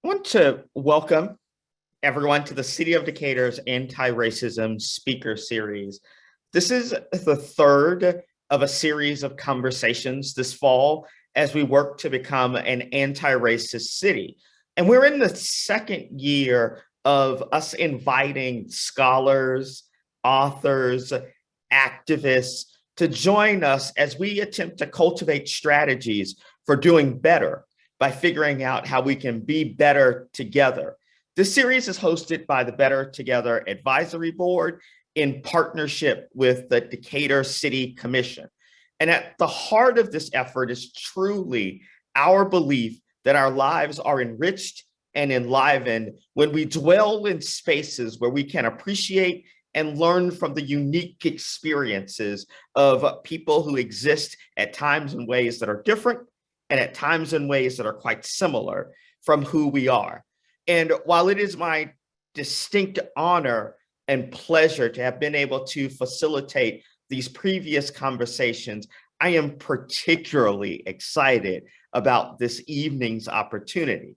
I want to welcome everyone to the City of Decatur's Anti-Racism Speaker Series. This is the third of a series of conversations this fall as we work to become an anti-racist city. And we're in the second year of us inviting scholars, authors, activists to join us as we attempt to cultivate strategies for doing better by figuring out how we can be better together. This series is hosted by the Better Together Advisory Board in partnership with the Decatur City Commission. And at the heart of this effort is truly our belief that our lives are enriched and enlivened when we dwell in spaces where we can appreciate and learn from the unique experiences of people who exist at times in ways that are different and at times in ways that are quite similar from who we are. And while it is my distinct honor and pleasure to have been able to facilitate these previous conversations, I am particularly excited about this evening's opportunity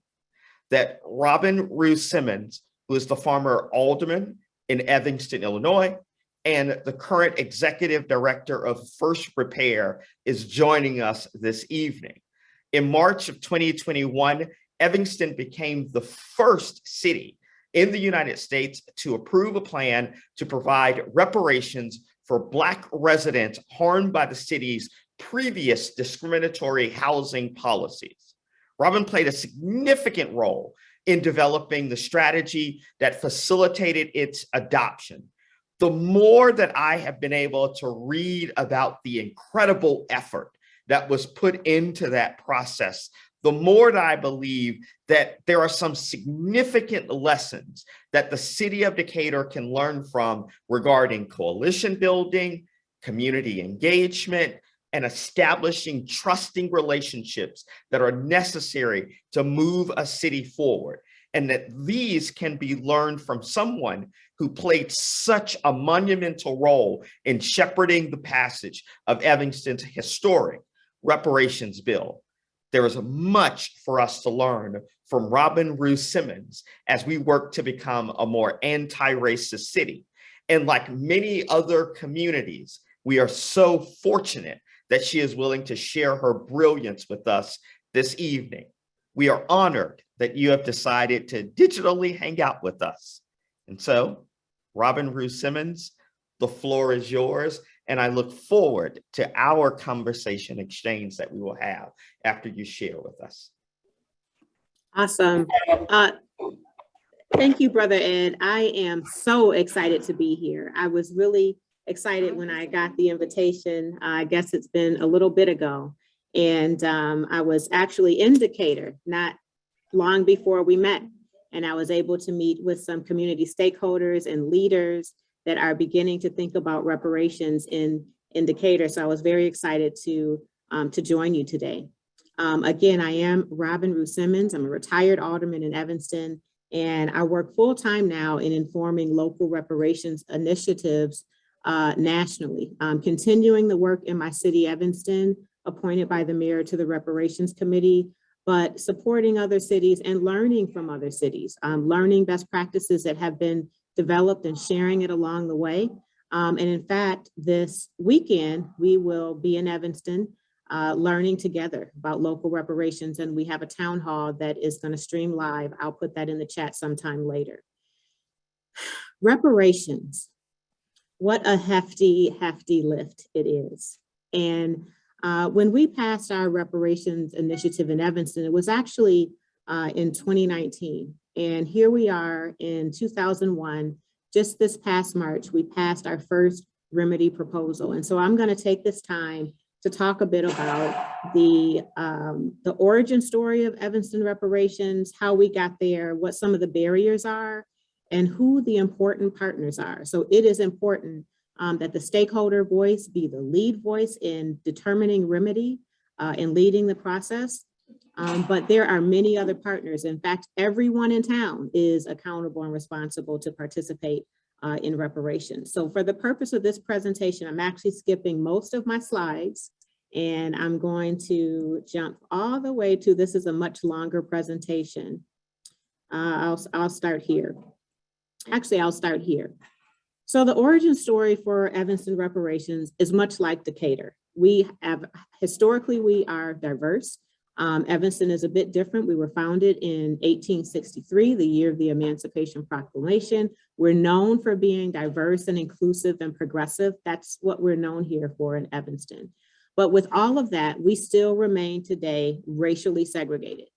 that Robin Rue Simmons, who is the former alderman in Evanston, Illinois, and the current executive director of FirstRepair, is joining us this evening. In March of 2021, Evanston became the first city in the United States to approve a plan to provide reparations for Black residents harmed by the city's previous discriminatory housing policies. Robin played a significant role in developing the strategy that facilitated its adoption. The more that I have been able to read about the incredible effort that was put into that process, the more that I believe that there are some significant lessons that the City of Decatur can learn from regarding coalition building, community engagement, and establishing trusting relationships that are necessary to move a city forward. And that these can be learned from someone who played such a monumental role in shepherding the passage of Evanston's historic reparations bill. There is much for us to learn from Robin Rue Simmons as we work to become a more anti-racist city. And like many other communities, we are so fortunate that she is willing to share her brilliance with us this evening. We are honored that you have decided to digitally hang out with us. And so, Robin Rue Simmons, the floor is yours. And I look forward to our conversation exchange that we will have after you share with us. Awesome. Thank you, Brother Ed. I am so excited to be here. I was really excited when I got the invitation. I guess it's been a little bit ago. And I was actually in Decatur not long before we met. And I was able to meet with some community stakeholders and leaders that are beginning to think about reparations in Decatur. So I was very excited to join you today. Again, I am Robin Rue Simmons. I'm a retired alderman in Evanston, and I work full-time now in informing local reparations initiatives nationally. Continuing the work in my city, Evanston, appointed by the mayor to the Reparations Committee, but supporting other cities and learning from other cities, learning best practices that have been developed and sharing it along the way. And in fact, this weekend, we will be in Evanston learning together about local reparations. And we have a town hall that is going to stream live. I'll put that in the chat sometime later. Reparations, what a hefty, hefty lift it is. And when we passed our reparations initiative in Evanston, it was actually in 2019. And here we are in 2001, just this past March, we passed our first remedy proposal. And so I'm going to take this time to talk a bit about the origin story of Evanston reparations, how we got there, what some of the barriers are, and who the important partners are. So it is important that the stakeholder voice be the lead voice in determining remedy and leading the process. But there are many other partners. In fact, everyone in town is accountable and responsible to participate in reparations. So for the purpose of this presentation, I'm actually skipping most of my slides, and I'm going to jump all the way to, this is a much longer presentation. I'll start here. Actually, I'll start here. So the origin story for Evanston Reparations is much like Decatur. Historically, we are diverse. Evanston is a bit different. We were founded in 1863, the year of the Emancipation Proclamation. We're known for being diverse and inclusive and progressive. That's what we're known here for in Evanston. But with all of that, we still remain today racially segregated,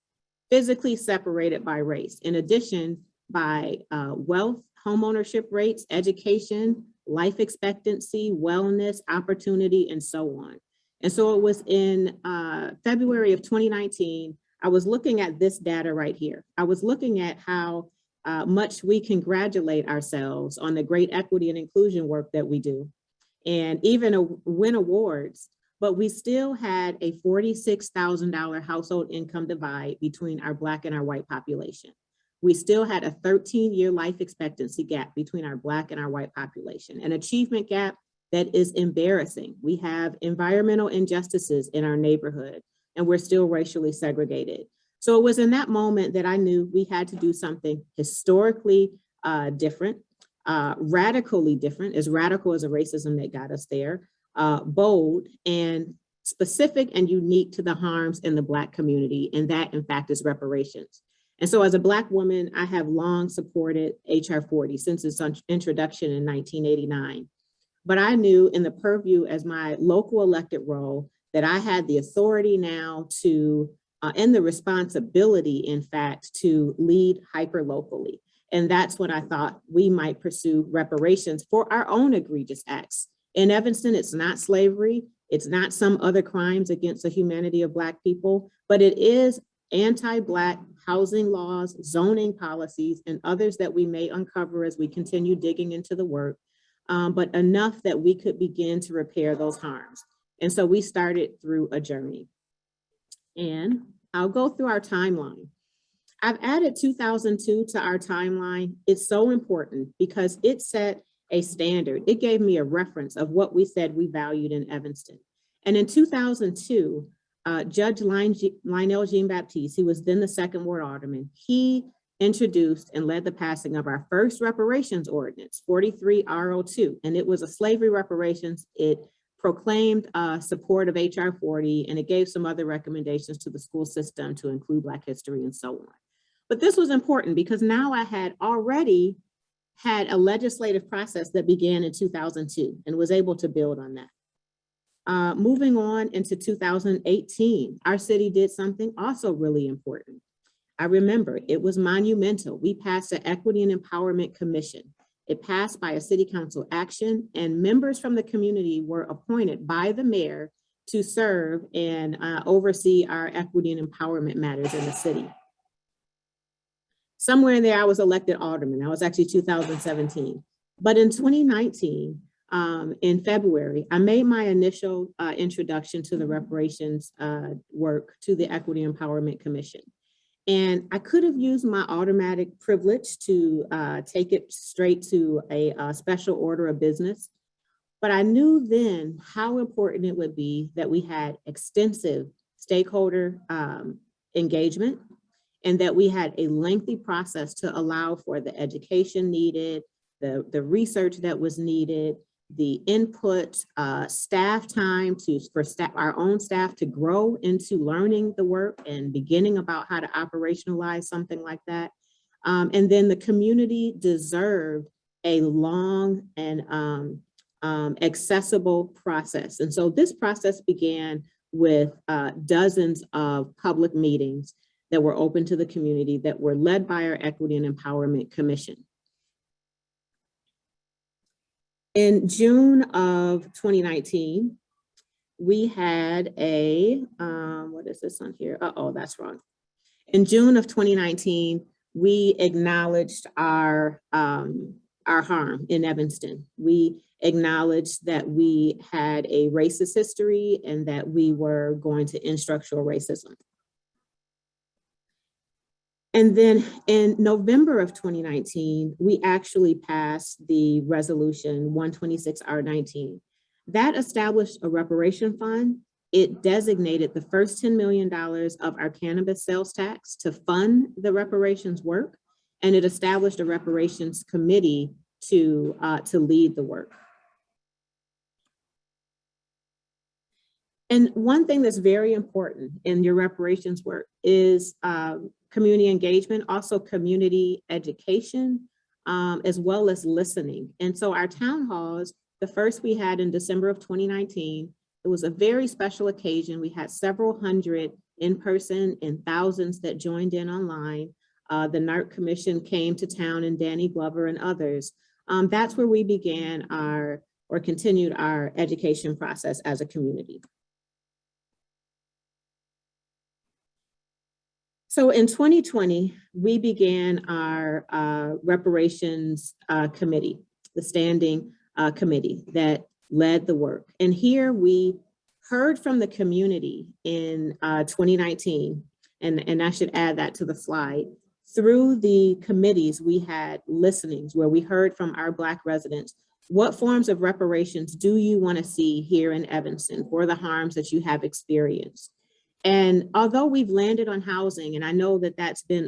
physically separated by race. In addition, by wealth, homeownership rates, education, life expectancy, wellness, opportunity, and so on. And so it was in February of 2019, I was looking at this data right here. I was looking at how much we congratulate ourselves on the great equity and inclusion work that we do, and even win awards, but we still had a $46,000 household income divide between our Black and our white population. We still had a 13-year life expectancy gap between our Black and our white population, an achievement gap that is embarrassing. We have environmental injustices in our neighborhood, and we're still racially segregated. So it was in that moment that I knew we had to do something historically different, radically different, as radical as a racism that got us there, bold and specific and unique to the harms in the Black community. And that, in fact, is reparations. And so as a Black woman, I have long supported HR 40 since its introduction in 1989. But I knew in the purview as my local elected role that I had the authority now to, and the responsibility, in fact, to lead hyper-locally. And that's what I thought we might pursue reparations for our own egregious acts. In Evanston, it's not slavery. It's not some other crimes against the humanity of Black people, but it is anti-Black housing laws, zoning policies, and others that we may uncover as we continue digging into the work, but enough that we could begin to repair those harms. And so we started through a journey. And I'll go through our timeline. I've added 2002 to our timeline. It's so important because it set a standard. It gave me a reference of what we said we valued in Evanston. And in 2002, Judge Lionel Jean-Baptiste, who was then the second ward alderman, he introduced and led the passing of our first reparations ordinance, 43-R02, and it was a slavery reparations. It proclaimed support of HR 40, and it gave some other recommendations to the school system to include Black history and so on. But this was important because now I had already had a legislative process that began in 2002 and was able to build on that. Moving on into 2018, our city did something also really important. I remember it was monumental. We passed an Equity and Empowerment Commission. It passed by a city council action, and members from the community were appointed by the mayor to serve and oversee our equity and empowerment matters in the city. Somewhere in there, I was elected alderman. That was actually 2017. But in 2019, in February, I made my initial introduction to the reparations work to the Equity Empowerment Commission. And I could have used my automatic privilege to take it straight to a special order of business. But I knew then how important it would be that we had extensive stakeholder engagement and that we had a lengthy process to allow for the education needed, the research that was needed, the input, staff time for our own staff to grow into learning the work and beginning about how to operationalize something like that. And then the community deserved a long and accessible process. And so this process began with dozens of public meetings that were open to the community that were led by our Equity and Empowerment Commission. In June of 2019, we had a, what is this on here? Uh-oh, that's wrong. In June of 2019, we acknowledged our harm in Evanston. We acknowledged that we had a racist history and that we were going to end structural racism. And then in November of 2019, we actually passed the resolution 126R19. That established a reparation fund. It designated the first $10 million of our cannabis sales tax to fund the reparations work, and it established a reparations committee to lead the work. And one thing that's very important in your reparations work is community engagement, also community education, as well as listening. And so our town halls, the first we had in December of 2019, it was a very special occasion. We had several hundred in person and thousands that joined in online. The NARC Commission came to town and Danny Glover and others. That's where we began continued our education process as a community. So in 2020, we began our reparations committee, the standing committee that led the work. And here we heard from the community in 2019, and I should add that to the slide. Through the committees, we had listenings where we heard from our Black residents, what forms of reparations do you want to see here in Evanston for the harms that you have experienced? And although we've landed on housing, and I know that that's been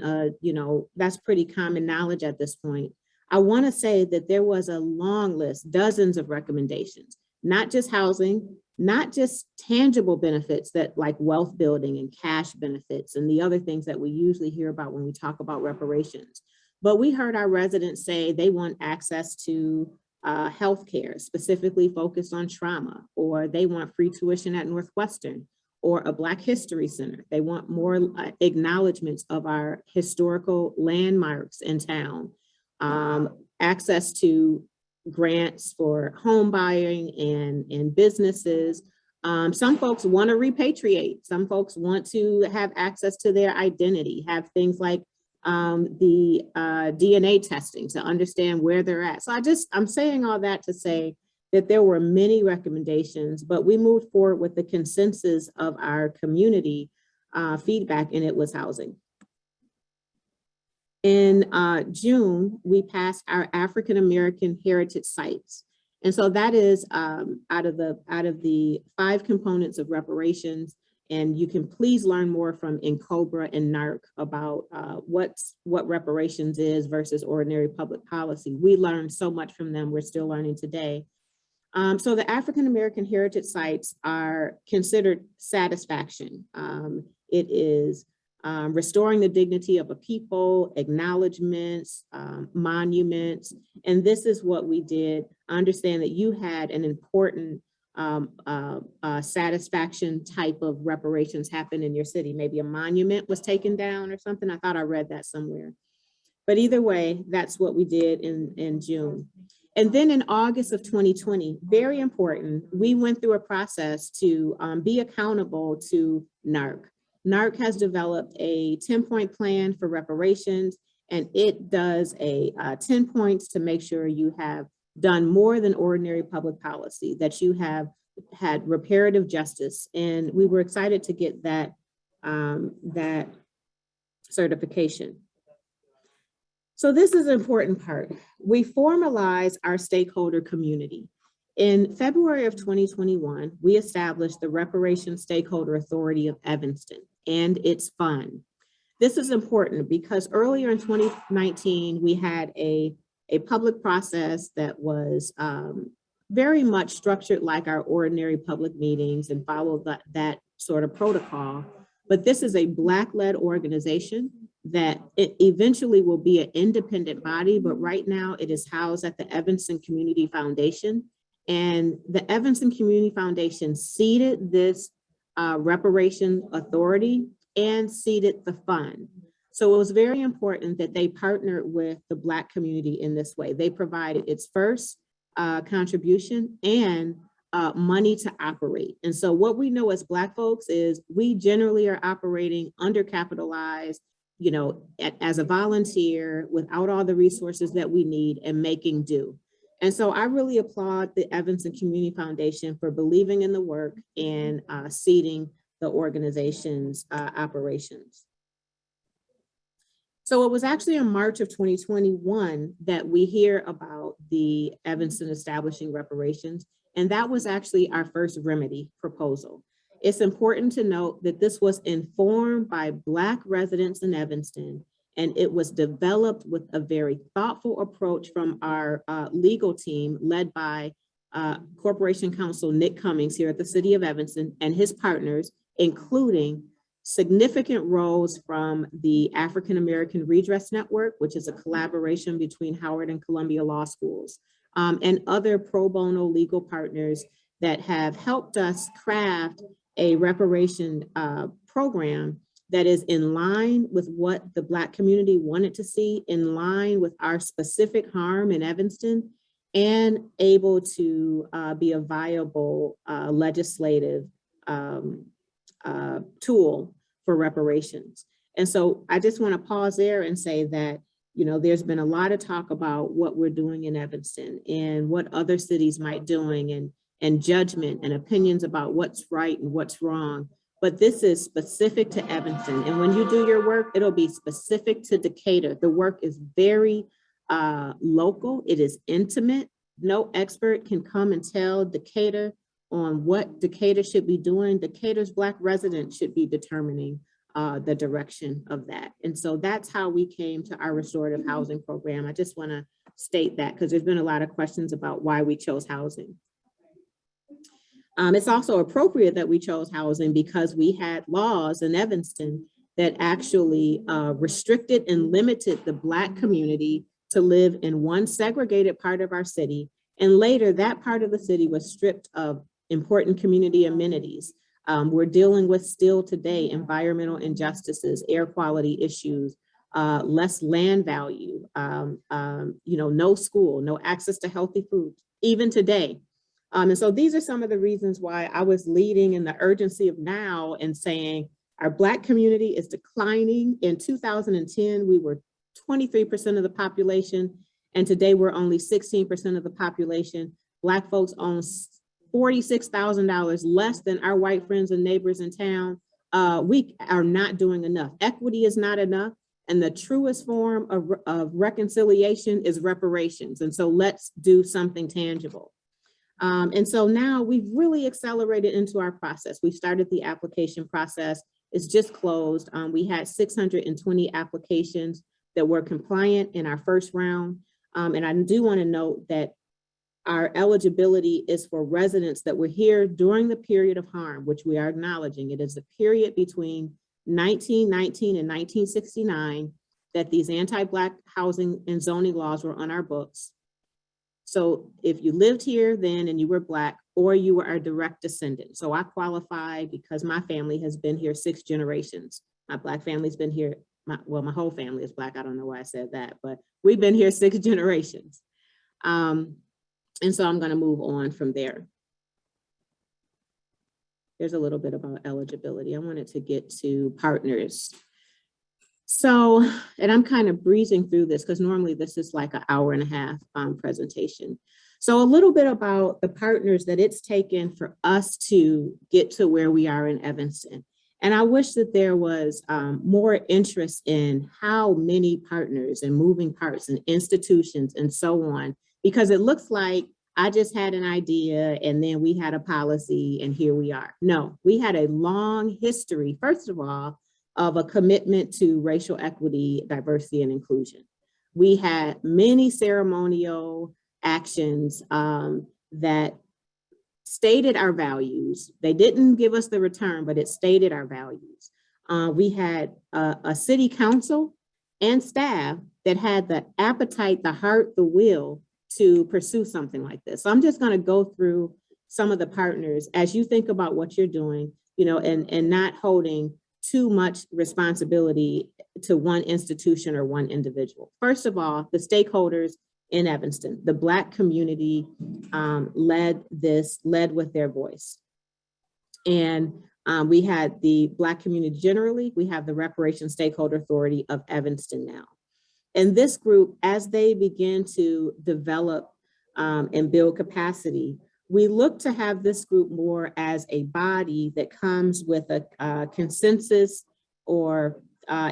that's pretty common knowledge at this point, I want to say that there was a long list, dozens of recommendations, not just housing, not just tangible benefits that like wealth building and cash benefits and the other things that we usually hear about when we talk about reparations. But we heard our residents say they want access to healthcare, specifically focused on trauma, or they want free tuition at Northwestern, or a Black History Center. They want more acknowledgements of our historical landmarks in town, access to grants for home buying and businesses. Some folks want to repatriate. Some folks want to have access to their identity, have things like the DNA testing to understand where they're at. So I'm saying all that to say that there were many recommendations, but we moved forward with the consensus of our community feedback, and it was housing. In June, we passed our African American heritage sites. And so that is out of the 5 components of reparations. And you can please learn more from NCOBRA and NARC about what reparations is versus ordinary public policy. We learned so much from them. We're still learning today. So the African American heritage sites are considered satisfaction. It is restoring the dignity of a people, acknowledgements, monuments. And this is what we did. Understand that you had an important satisfaction type of reparations happen in your city. Maybe a monument was taken down or something. I thought I read that somewhere. But either way, that's what we did in June. And then in August of 2020, very important, we went through a process to be accountable to NARC. NARC has developed a 10-point plan for reparations, and it does a 10 points to make sure you have done more than ordinary public policy, that you have had reparative justice. And we were excited to get that, that certification. So this is an important part. We formalize our stakeholder community. In February of 2021, we established the Reparations Stakeholder Authority of Evanston and its fund. This is important because earlier in 2019, we had a public process that was very much structured like our ordinary public meetings and followed that sort of protocol. But this is a Black-led organization that it eventually will be an independent body, but right now it is housed at the Evanston Community Foundation. And the Evanston Community Foundation seeded this reparation authority and seeded the fund. So it was very important that they partnered with the Black community in this way. They provided its first contribution and money to operate. And so what we know as Black folks is we generally are operating undercapitalized, you know, as a volunteer without all the resources that we need and making do. And so I really applaud the Evanston Community Foundation for believing in the work and seeding the organization's operations. So it was actually in March of 2021 that we hear about the Evanston establishing reparations, and that was actually our first remedy proposal. It's important to note that this was informed by Black residents in Evanston, and it was developed with a very thoughtful approach from our legal team led by Corporation Counsel Nick Cummings here at the City of Evanston and his partners, including significant roles from the African American Redress Network, which is a collaboration between Howard and Columbia Law Schools, and other pro bono legal partners that have helped us craft a reparation program that is in line with what the Black community wanted to see, in line with our specific harm in Evanston, and able to be a viable legislative tool for reparations. And so I just want to pause there and say that, you know, there's been a lot of talk about what we're doing in Evanston and what other cities might doing, and judgment and opinions about what's right and what's wrong. But this is specific to Evanston. And when you do your work, it'll be specific to Decatur. The work is very local. It is intimate. No expert can come and tell Decatur on what Decatur should be doing. Decatur's Black residents should be determining the direction of that. And so that's how we came to our restorative housing program. I just want to state that because there's been a lot of questions about why we chose housing. It's also appropriate that we chose housing because we had laws in Evanston that actually restricted and limited the Black community to live in one segregated part of our city. And later that part of the city was stripped of important community amenities. We're dealing with still today environmental injustices, air quality issues, less land value, you know, no school, no access to healthy food, even today. And so these are some of the reasons why I was leading in the urgency of now and saying our Black community is declining. In 2010, we were 23% of the population, and today we're only 16% of the population. Black folks own $46,000 less than our white friends and neighbors in town. We are not doing enough. Equity is not enough. And the truest form of reconciliation is reparations. And so let's do something tangible. And so now we've really accelerated into our process. We started the application process. It's just closed. We had 620 applications that were compliant in our first round. And I do want to note that our eligibility is for residents that were here during the period of harm, which we are acknowledging. It is a period between 1919 and 1969 that these anti-Black housing and zoning laws were on our books. So if you lived here then and you were Black, or you were a direct descendant. So I qualify because my family has been here 6 generations. My Black family's been here, my whole family is Black. I don't know why I said that, but we've been here 6 generations. And so I'm going to move on from there. There's a little bit about eligibility. I wanted to get to partners. So, and I'm kind of breezing through this because normally this is like an hour and a half presentation. So a little bit about the partners that it's taken for us to get to where we are in Evanston. And I wish that there was more interest in how many partners and moving parts and institutions and so on, because it looks like I just had an idea and then we had a policy and here we are. No, we had a long history, first of all, of a commitment to racial equity, diversity, and inclusion. We had many ceremonial actions that stated our values. They didn't give us the return, but it stated our values. We had a city council and staff that had the appetite, the heart, the will to pursue something like this. So I'm just going to go through some of the partners as you think about what you're doing, you know, and not holding too much responsibility to one institution or one individual. First of all, the stakeholders in Evanston, the Black community led with their voice. And we had the Black community generally, we have the Reparation Stakeholder Authority of Evanston now. And this group, as they begin to develop and build capacity. We look to have this group more as a body that comes with a consensus or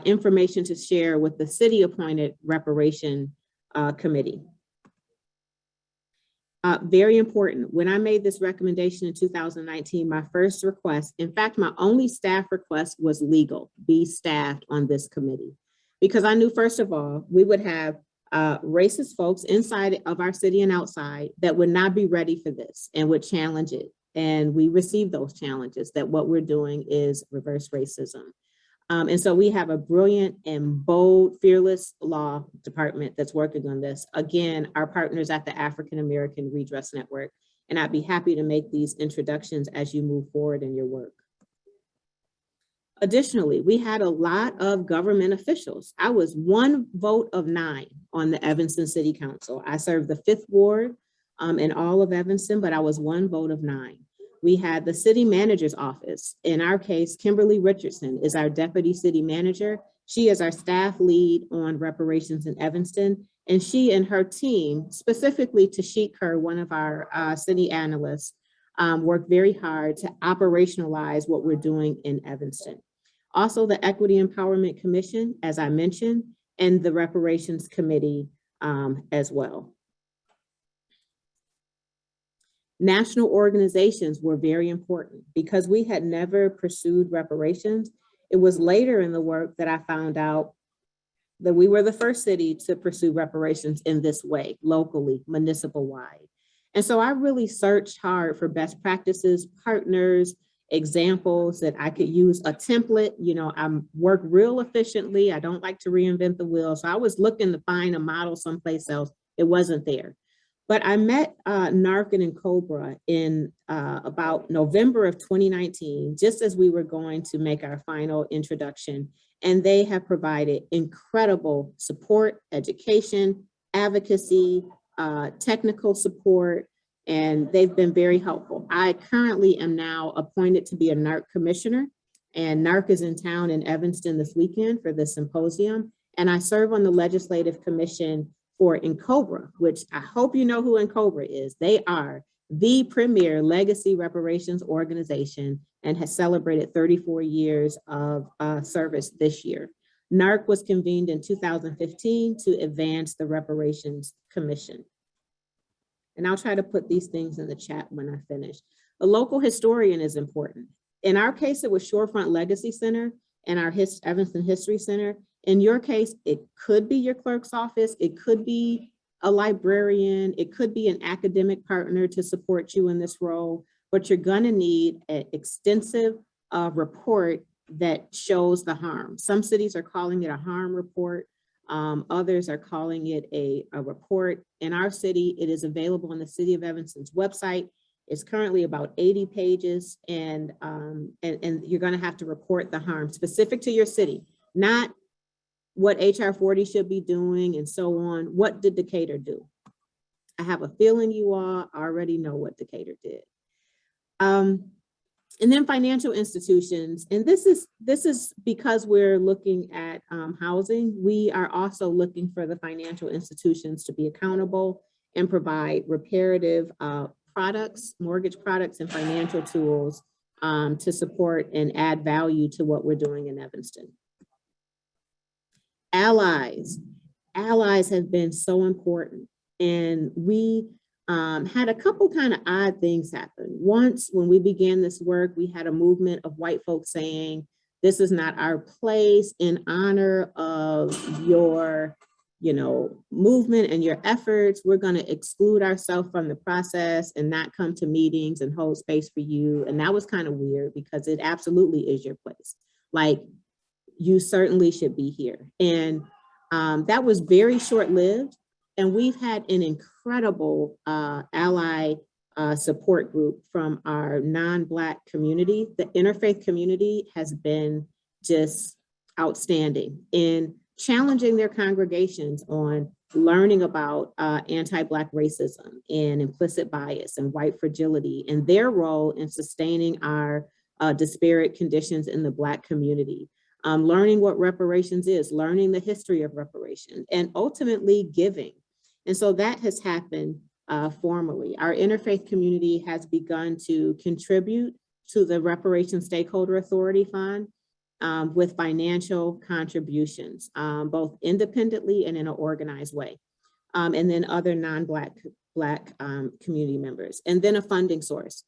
information to share with the city-appointed reparation committee. Very important. When I made this recommendation in 2019, my first request, in fact, my only staff request was legal, be staffed on this committee. Because I knew, first of all, we would have racist folks inside of our city and outside that would not be ready for this and would challenge it. And we received those challenges that what we're doing is reverse racism. And so we have a brilliant and bold, fearless law department that's working on this. Again, our partners at the African American Redress Network. And I'd be happy to make these introductions as you move forward in your work. Additionally, we had a lot of government officials. I was 1 vote of 9 on the Evanston City Council. I served the 5th ward in all of Evanston, but I was 1 vote of 9. We had the city manager's office. In our case, Kimberly Richardson is our deputy city manager. She is our staff lead on reparations in Evanston. And she and her team, specifically Tashik Kerr, one of our city analysts, worked very hard to operationalize what we're doing in Evanston. Also, the Equity Empowerment Commission, as I mentioned, and the Reparations Committee as well. National organizations were very important because we had never pursued reparations. It was later in the work that I found out that we were the first city to pursue reparations in this way, locally, municipal-wide. And so I really searched hard for best practices, partners, examples that I could use, a template. You know, I work real efficiently. I don't like to reinvent the wheel. So I was looking to find a model someplace else. It wasn't there. But I met Narcan and Cobra in about November of 2019, just as we were going to make our final introduction. And they have provided incredible support, education, advocacy, technical support, and they've been very helpful. I currently am now appointed to be a NARC commissioner, and NARC is in town in Evanston this weekend for the symposium. And I serve on the legislative commission for NCOBRA, which I hope you know who NCOBRA is. They are the premier legacy reparations organization and has celebrated 34 years of service this year. NARC was convened in 2015 to advance the Reparations Commission. And I'll try to put these things in the chat when I finish. A local historian is important. In our case, it was Shorefront Legacy Center and our Evanston History Center. In your case, it could be your clerk's office. It could be a librarian. It could be an academic partner to support you in this role, but you're gonna need an extensive report that shows the harm. Some cities are calling it a harm report. Others are calling it a report. In our city, it is available on the City of Evanston's website. It's currently about 80 pages, and you're gonna have to report the harm specific to your city, not what HR 40 should be doing and so on. What did Decatur do? I have a feeling you all already know what Decatur did. And then financial institutions, and this is because we're looking at housing. We are also looking for the financial institutions to be accountable and provide reparative products, mortgage products, and financial tools to support and add value to what we're doing in Evanston. Allies have been so important, and we had a couple kind of odd things happen. Once, when we began this work, we had a movement of white folks saying, this is not our place in honor of your, movement and your efforts. We're going to exclude ourselves from the process and not come to meetings and hold space for you. And that was kind of weird because it absolutely is your place. Like, you certainly should be here. And that was very short-lived. And we've had an incredible ally support group from our non-Black community. The interfaith community has been just outstanding in challenging their congregations on learning about anti-Black racism and implicit bias and white fragility and their role in sustaining our disparate conditions in the Black community. Learning what reparations is, learning the history of reparations, and ultimately giving. And so that has happened. formally. Our interfaith community has begun to contribute to the Reparation Stakeholder Authority Fund with financial contributions, both independently and in an organized way. And then other non-Black community members, and then a funding source.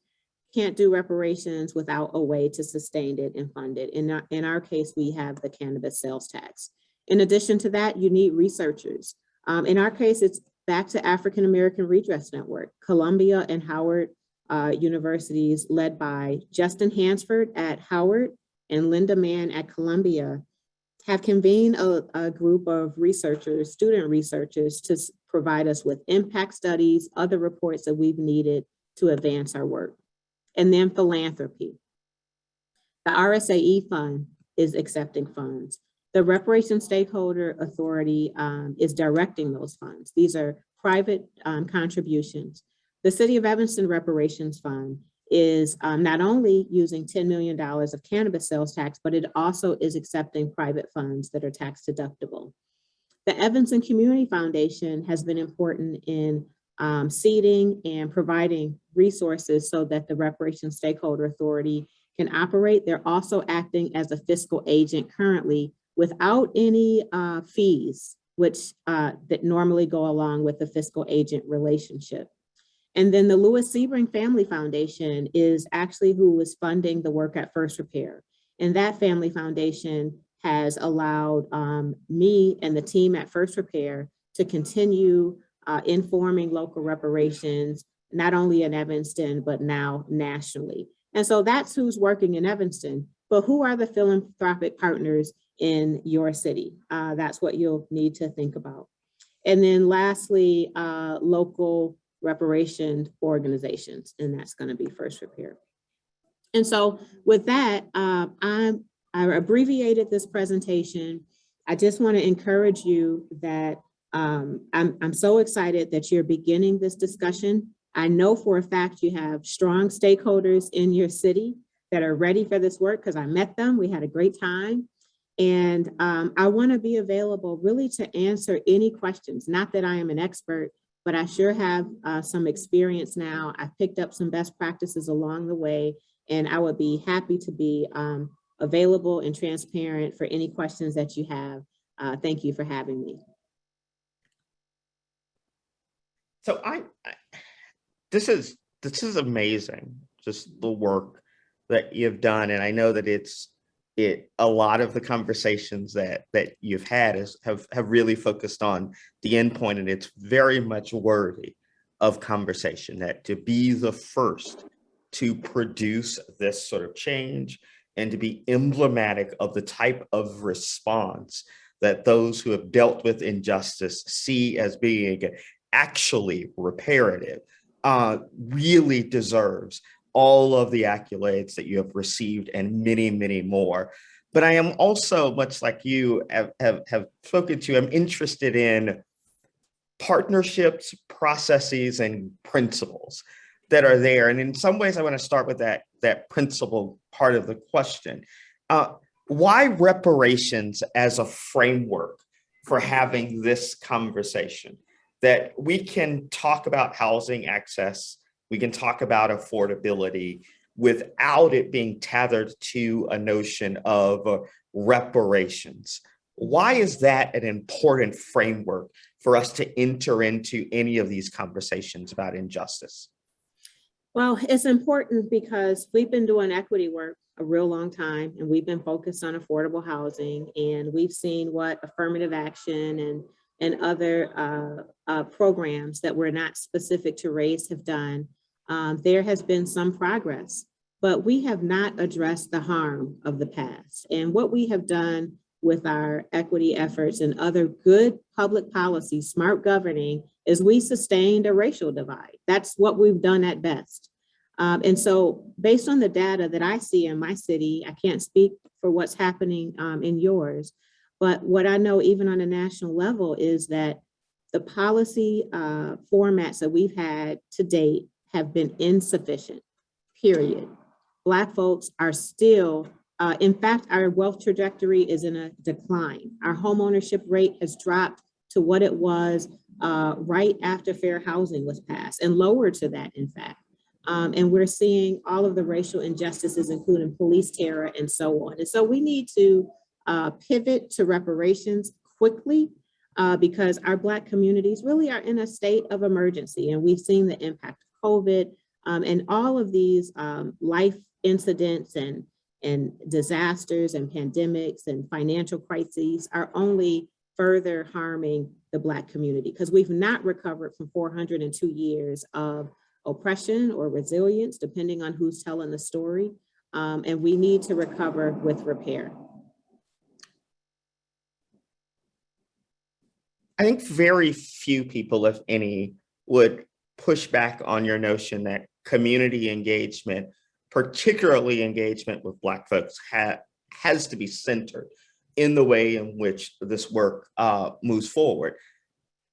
Can't do reparations without a way to sustain it and fund it. In our case, we have the cannabis sales tax. In addition to that, you need researchers. In our case, it's back to African American Redress Network, Columbia and Howard universities, led by Justin Hansford at Howard and Linda Mann at Columbia, have convened a group of researchers, student researchers, to provide us with impact studies, other reports that we've needed to advance our work. And then philanthropy. The RSAE fund is accepting funds. The Reparation Stakeholder Authority is directing those funds. These are private contributions. The City of Evanston Reparations Fund is not only using $10 million of cannabis sales tax, but it also is accepting private funds that are tax deductible. The Evanston Community Foundation has been important in seeding and providing resources so that the Reparation Stakeholder Authority can operate. They're also acting as a fiscal agent currently without any fees, which that normally go along with the fiscal agent relationship. And then the Lewis Sebring Family Foundation is actually who is funding the work at FirstRepair. And that family foundation has allowed me and the team at FirstRepair to continue informing local reparations, not only in Evanston, but now nationally. And so that's who's working in Evanston, but who are the philanthropic partners in your city? That's what you'll need to think about. And then lastly, local reparation organizations, and that's going to be FirstRepair. And so with that, I abbreviated this presentation. I just want to encourage you that I'm so excited that you're beginning this discussion. I know for a fact you have strong stakeholders in your city that are ready for this work because I met them. We had a great time. And I want to be available really to answer any questions. Not that I am an expert, but I sure have some experience now. I've picked up some best practices along the way, and I would be happy to be available and transparent for any questions that you have. Thank you for having me. So this is amazing, just the work that you've done, and I know that a lot of the conversations that you've had have really focused on the endpoint, and it's very much worthy of conversation. That to be the first to produce this sort of change and to be emblematic of the type of response that those who have dealt with injustice see as being actually reparative, really deserves all of the accolades that you have received and many, many more. But I am also, much like you have spoken to, I'm interested in partnerships, processes, and principles that are there. And in some ways, I want to start with that principle part of the question. Why reparations as a framework for having this conversation? That we can talk about housing access, we can talk about affordability without it being tethered to a notion of reparations. Why is that an important framework for us to enter into any of these conversations about injustice? Well, it's important because we've been doing equity work a real long time, and we've been focused on affordable housing, and we've seen what affirmative action and other programs that were not specific to race have done. There has been some progress, but we have not addressed the harm of the past. And what we have done with our equity efforts and other good public policy, smart governing, is we sustained a racial divide. That's what we've done at best. And so based on the data that I see in my city, I can't speak for what's happening in yours, but what I know even on a national level is that the policy formats that we've had to date have been insufficient, period. Black folks are still, in fact, our wealth trajectory is in a decline. Our home ownership rate has dropped to what it was right after fair housing was passed, and lower to that, in fact. And we're seeing all of the racial injustices, including police terror and so on. And so we need to pivot to reparations quickly, because our Black communities really are in a state of emergency. And we've seen the impact of COVID, and all of these life incidents and disasters and pandemics and financial crises are only further harming the Black community, because we've not recovered from 402 years of oppression or resilience, depending on who's telling the story. And we need to recover with repair. I think very few people, if any, would push back on your notion that community engagement, particularly engagement with Black folks, has to be centered in the way in which this work moves forward.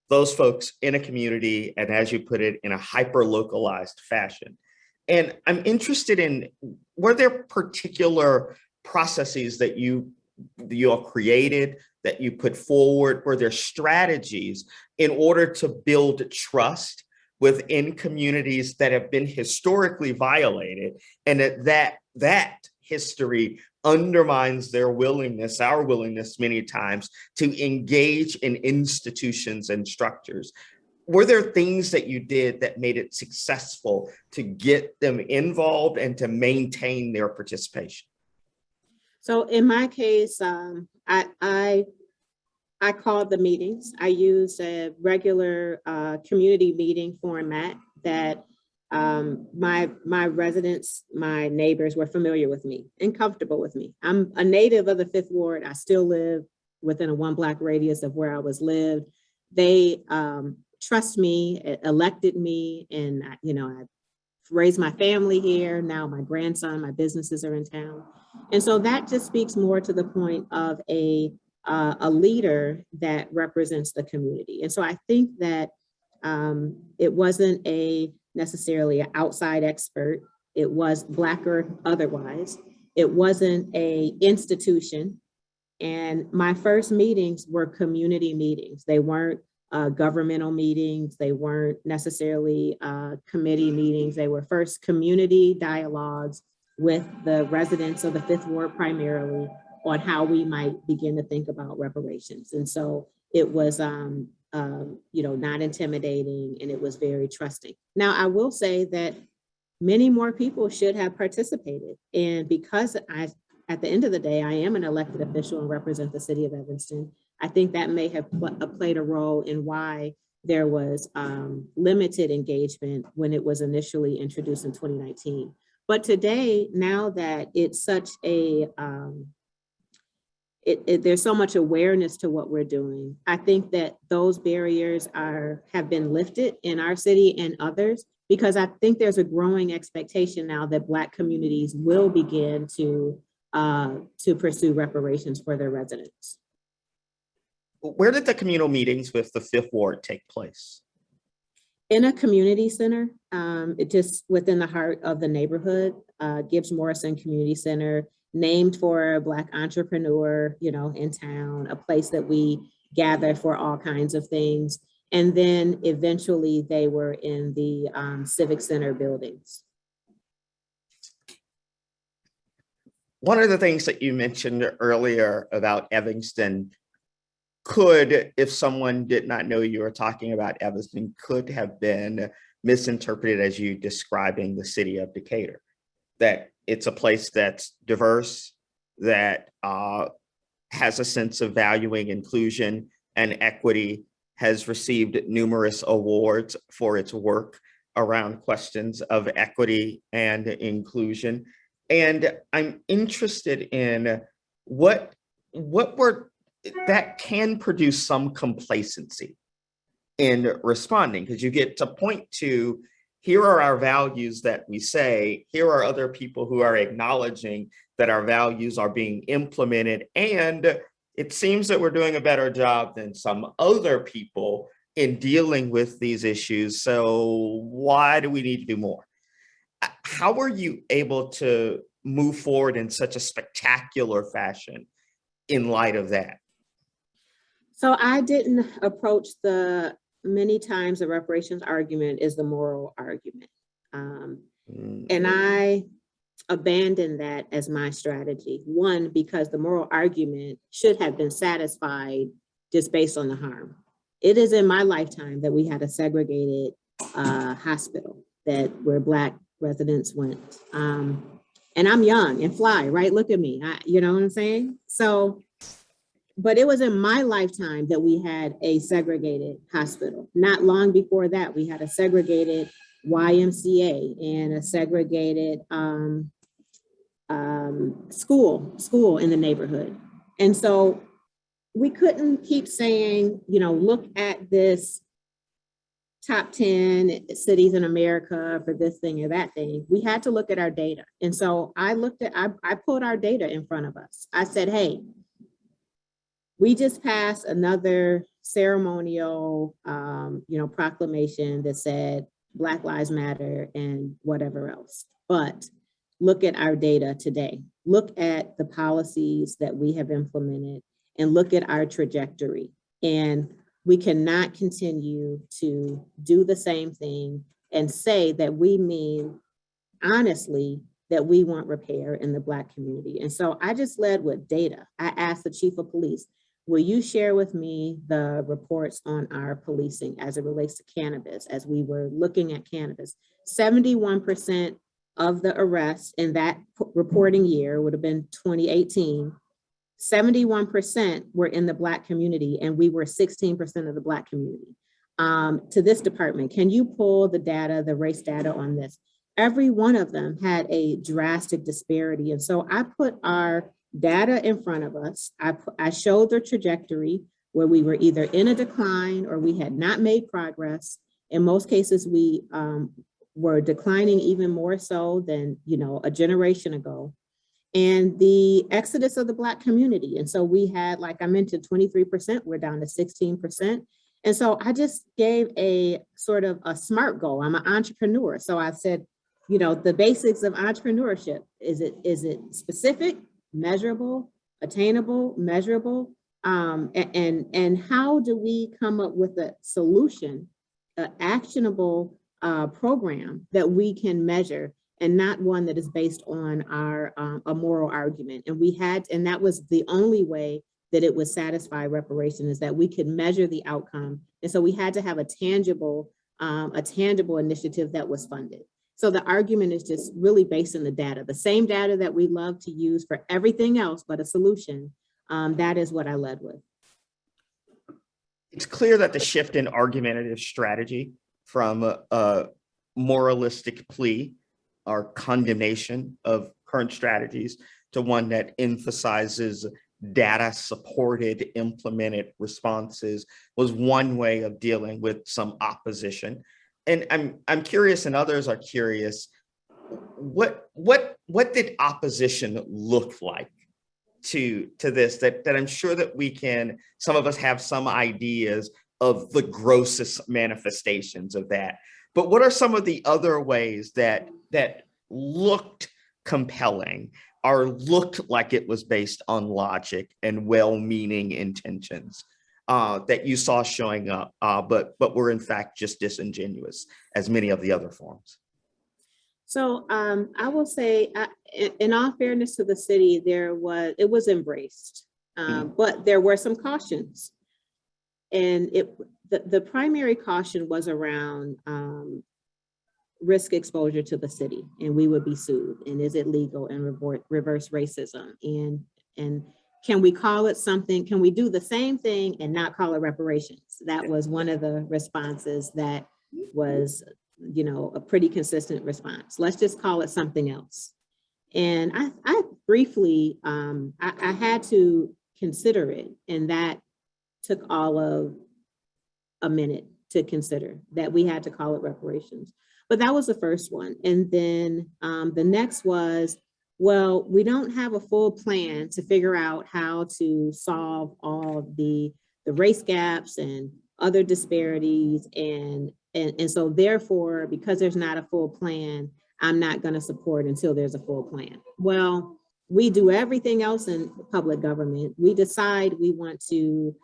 Those folks in a community, and as you put it, in a hyper-localized fashion. And I'm interested in, were there particular processes that you all created, that you put forward? Were there strategies in order to build trust within communities that have been historically violated, and that history undermines their willingness, our willingness many times, to engage in institutions and structures? Were there things that you did that made it successful to get them involved and to maintain their participation? So in my case, I called the meetings. I used a regular community meeting format that my residents, my neighbors were familiar with me and comfortable with me. I'm a native of the Fifth Ward. I still live within a 1 block radius of where I was lived. They trust me, elected me, and I raised my family here. Now my grandson, my businesses are in town. And so that just speaks more to the point of a leader that represents the community. And so I think that it wasn't necessarily an outside expert. It was Black or otherwise. It wasn't an institution. And my first meetings were community meetings. They weren't governmental meetings. They weren't necessarily committee meetings. They were first community dialogues with the residents of the Fifth Ward primarily, on how we might begin to think about reparations. And so it was, not intimidating, and it was very trusting. Now, I will say that many more people should have participated. And because at the end of the day, I am an elected official and represent the city of Evanston, I think that may have played a role in why there was limited engagement when it was initially introduced in 2019. But today, now that it's such a, there's so much awareness to what we're doing, I think that those barriers have been lifted in our city and others, because I think there's a growing expectation now that Black communities will begin to pursue reparations for their residents. Where did the communal meetings with the Fifth Ward take place? In a community center, it just within the heart of the neighborhood, Gibbs Morrison Community Center, named for a Black entrepreneur, in town, a place that we gather for all kinds of things. And then eventually they were in the Civic Center buildings. One of the things that you mentioned earlier about Evanston could, if someone did not know you were talking about Evanston, could have been misinterpreted as you describing the city of Decatur, that it's a place that's diverse, that has a sense of valuing inclusion and equity, has received numerous awards for its work around questions of equity and inclusion. And I'm interested in what were that can produce some complacency in responding, because you get to point to, here are our values that we say, here are other people who are acknowledging that our values are being implemented, and it seems that we're doing a better job than some other people in dealing with these issues. So why do we need to do more? How were you able to move forward in such a spectacular fashion in light of that? So I didn't approach the many times the reparations argument is the moral argument. Mm. And I abandoned that as my strategy. One, because the moral argument should have been satisfied just based on the harm. It is in my lifetime that we had a segregated hospital where Black residents went. And I'm young and fly, right? Look at me, you know what I'm saying? So, but it was in my lifetime that we had a segregated hospital. Not long before that, we had a segregated YMCA and a segregated school in the neighborhood. And so we couldn't keep saying, you know, look at this top 10 cities in America for this thing or that thing. We had to look at our data. And so I pulled our data in front of us. I said, hey, we just passed another ceremonial, proclamation that said Black Lives Matter and whatever else. But look at our data today. Look at the policies that we have implemented and look at our trajectory. And we cannot continue to do the same thing and say that we mean honestly that we want repair in the Black community. And so I just led with data. I asked the chief of police, will you share with me the reports on our policing as it relates to cannabis, as we were looking at cannabis? 71% of the arrests in that reporting year would have been 2018. 71% were in the Black community, and we were 16% of the Black community. To this department, can you pull the data, the race data on this? Every one of them had a drastic disparity. And so I put our data in front of us. I showed the trajectory where we were either in a decline or we had not made progress. In most cases, we were declining even more so than, a generation ago. And the exodus of the Black community. And so we had, like I mentioned, 23%, we're down to 16%. And so I just gave a sort of a SMART goal. I'm an entrepreneur. So I said, the basics of entrepreneurship, is it specific, measurable, attainable, measurable? And how do we come up with a solution, an actionable program that we can measure, and not one that is based on a moral argument. And that was the only way that it would satisfy reparation, is that we could measure the outcome. And so we had to have a tangible initiative that was funded. So the argument is just really based on the data, the same data that we love to use for everything else but a solution. That is what I led with. It's clear that the shift in argumentative strategy from a moralistic plea or condemnation of current strategies to one that emphasizes data-supported, implemented responses was one way of dealing with some opposition. And I'm curious, and others are curious, what did opposition look like to this? That I'm sure that some of us have some ideas of the grossest manifestations of that. But what are some of the other ways that looked compelling or looked like it was based on logic and well-meaning intentions that you saw showing up, but were in fact just disingenuous, as many of the other forms? So I will say, in all fairness to the city, it was embraced, but there were some cautions. And the primary caution was around risk exposure to the city, and we would be sued, and is it legal, and reverse racism, and can we call it something, can we do the same thing and not call it reparations? That was one of the responses that was, a pretty consistent response. Let's just call it something else. And I briefly, I had to consider it, and that took all of a minute to consider that we had to call it reparations. But that was the first one. And then the next was, well, we don't have a full plan to figure out how to solve all the race gaps and other disparities. And so therefore, because there's not a full plan, I'm not going to support until there's a full plan. Well, we do everything else in public government. We decide we want to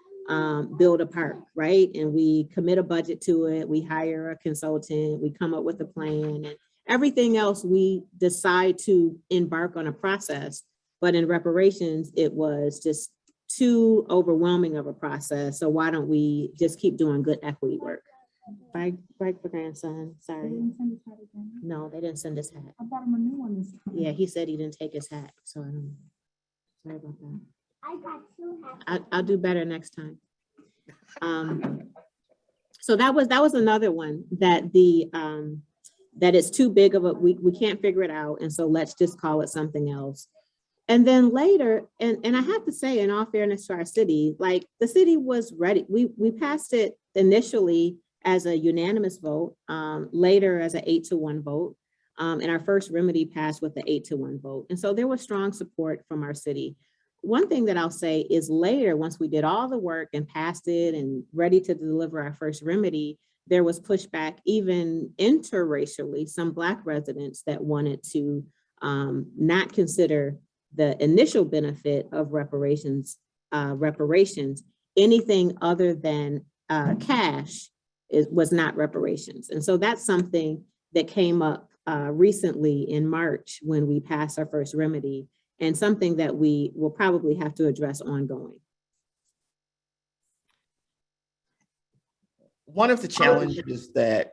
build a park, right? And we commit a budget to it. We hire a consultant. We come up with a plan, and everything else we decide to embark on a process. But in reparations, it was just too overwhelming of a process. So why don't we just keep doing good equity work? Bye, grandson. Sorry. They didn't send his hat again. No, they didn't send his hat. I bought him a new one this time. Yeah, he said he didn't take his hat. So I don't know. Sorry about that. I got 2 hats. I'll do better next time. So that was another one that that is too big of a, we can't figure it out. And so let's just call it something else. And then later, and I have to say, in all fairness to our city, like the city was ready. We passed it initially as a unanimous vote, later as an 8-1 vote. And our first remedy passed with the 8-1 vote. And so there was strong support from our city. One thing that I'll say is later, once we did all the work and passed it and ready to deliver our first remedy, there was pushback even interracially, some Black residents that wanted to not consider the initial benefit of reparations anything other than cash was not reparations. And so that's something that came up recently in March when we passed our first remedy, and something that we will probably have to address ongoing. One of the challenges that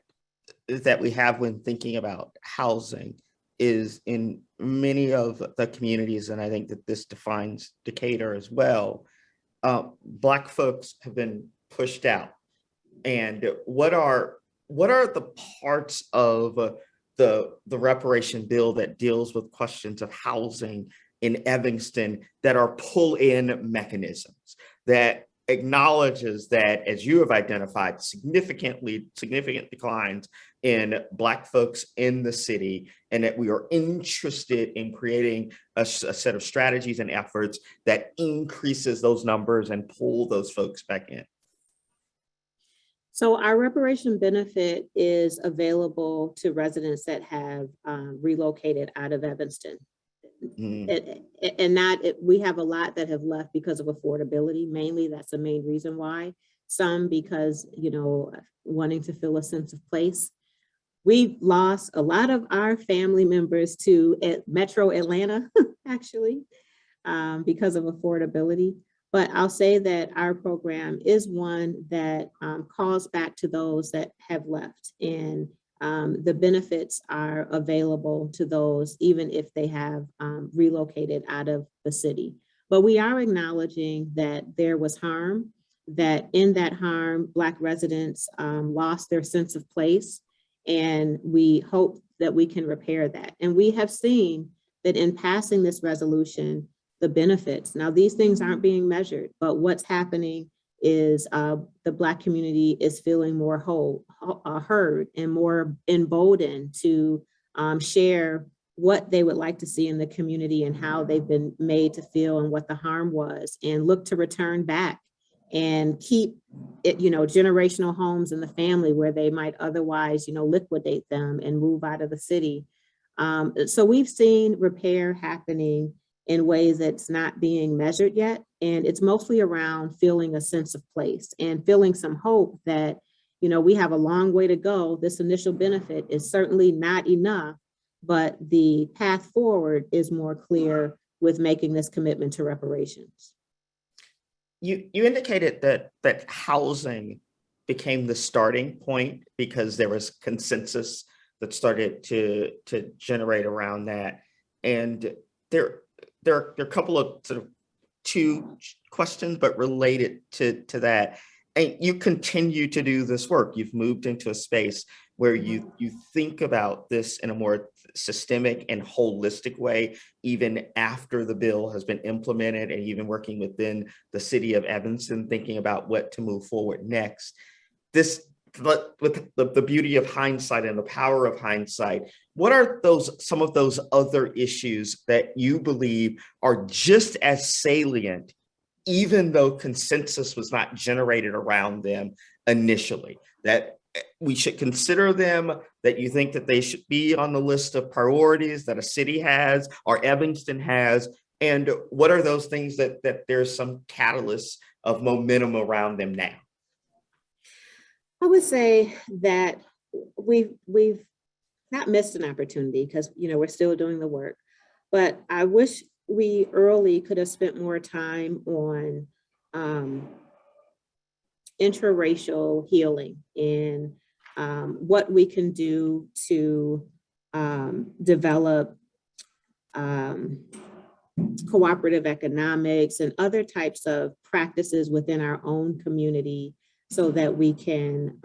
we have when thinking about housing is in many of the communities, and I think that this defines Decatur as well, Black folks have been pushed out. And what are the parts of the reparation bill that deals with questions of housing in Evanston that are pull-in mechanisms that acknowledges that, as you have identified, significant declines in Black folks in the city, and that we are interested in creating a set of strategies and efforts that increases those numbers and pull those folks back in? So our reparation benefit is available to residents that have relocated out of Evanston. And we have a lot that have left because of affordability. Mainly, that's the main reason why. Some because, wanting to feel a sense of place. We've lost a lot of our family members to Metro Atlanta, actually, because of affordability. But I'll say that our program is one that calls back to those that have left, and the benefits are available to those, even if they have relocated out of the city. But we are acknowledging that there was harm, that in that harm, Black residents lost their sense of place, and we hope that we can repair that. And we have seen that in passing this resolution, the benefits. Now, these things aren't being measured, but what's happening is the Black community is feeling more heard and more emboldened to share what they would like to see in the community and how they've been made to feel and what the harm was, and look to return back and keep it, generational homes in the family where they might otherwise, liquidate them and move out of the city. So we've seen repair happening in ways that's not being measured yet. And it's mostly around feeling a sense of place and feeling some hope that, we have a long way to go. This initial benefit is certainly not enough, but the path forward is more clear with making this commitment to reparations. You indicated that housing became the starting point because there was consensus that started to generate around that. And there are a couple of sort of two questions, but related to that. And you continue to do this work. You've moved into a space where you think about this in a more systemic and holistic way, even after the bill has been implemented, and even working within the city of Evanston, thinking about what to move forward next. With the beauty of hindsight and the power of hindsight, what are some of those other issues that you believe are just as salient, even though consensus was not generated around them initially, that we should consider them, that you think that they should be on the list of priorities that a city has or Evanston has, And what are those things that there's some catalysts of momentum around them now? I would say that we've not missed an opportunity because we're still doing the work, but I wish we early could have spent more time on intraracial healing and what we can do to develop cooperative economics and other types of practices within our own community so that we can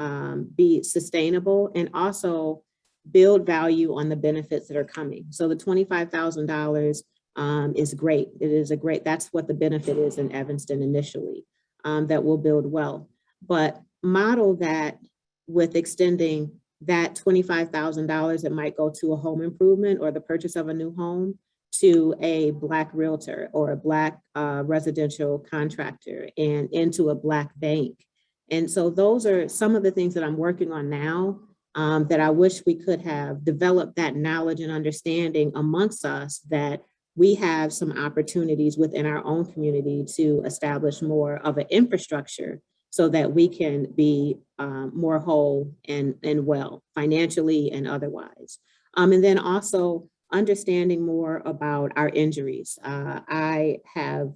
be sustainable and also build value on the benefits that are coming. So the $25,000 is great. It is that's what the benefit is in Evanston initially, that will build wealth. But model that with extending that $25,000 that might go to a home improvement or the purchase of a new home to a Black realtor or a Black residential contractor and into a Black bank. And so those are some of the things that I'm working on now that I wish we could have developed that knowledge and understanding amongst us, that we have some opportunities within our own community to establish more of an infrastructure so that we can be more whole and well financially and otherwise. And then also understanding more about our injuries. I have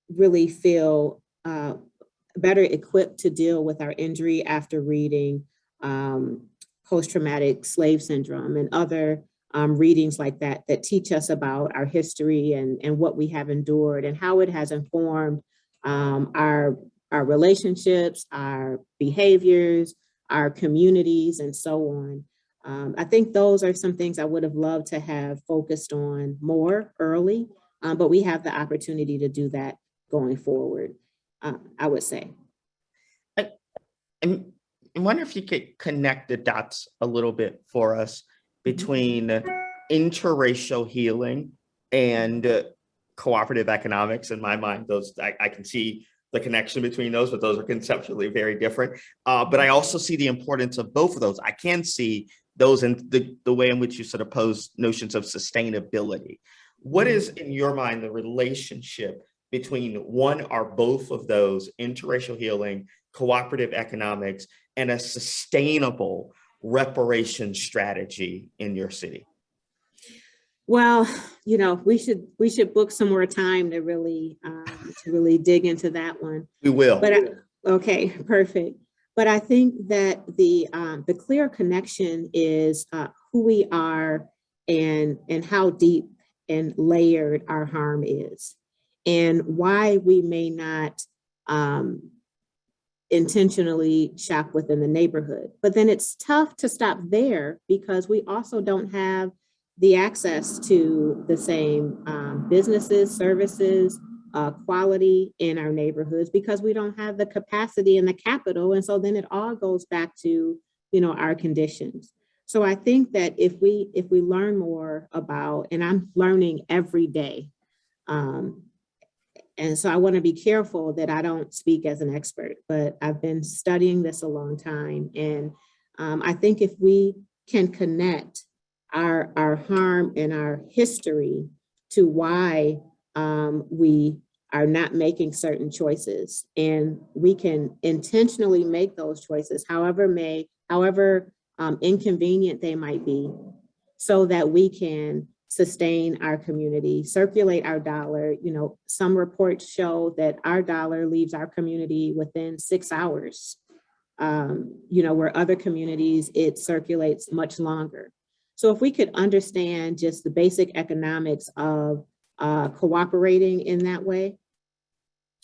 really feel better equipped to deal with our injury after reading post-traumatic slave syndrome and other readings like that teach us about our history and what we have endured and how it has informed our relationships, our behaviors, our communities, and so on. I think those are some things I would have loved to have focused on more early, but we have the opportunity to do that going forward, I would say. And I wonder if you could connect the dots a little bit for us between interracial healing and cooperative economics. In my mind, those I can see the connection between those, but those are conceptually very different. But I also see the importance of both of those. I can see those in the way in which you sort of pose notions of sustainability. What is, in your mind, the relationship between one or both of those, interracial healing, cooperative economics, and a sustainable reparation strategy in your city? Well, we should book some more time to really dig into that one. We will. But okay, perfect. But I think that the clear connection is who we are and how deep and layered our harm is, and why we may not intentionally shop within the neighborhood. But then it's tough to stop there because we also don't have the access to the same businesses, services, quality in our neighborhoods because we don't have the capacity and the capital. And so then it all goes back to, our conditions. So I think that if we learn more about, and I'm learning every day, and so I want to be careful that I don't speak as an expert, but I've been studying this a long time. And I think if we can connect our harm and our history to why we are not making certain choices, and we can intentionally make those choices, however inconvenient they might be, so that we can sustain our community, circulate our dollar. Some reports show that our dollar leaves our community within 6 hours, where other communities, it circulates much longer. So if we could understand just the basic economics of cooperating in that way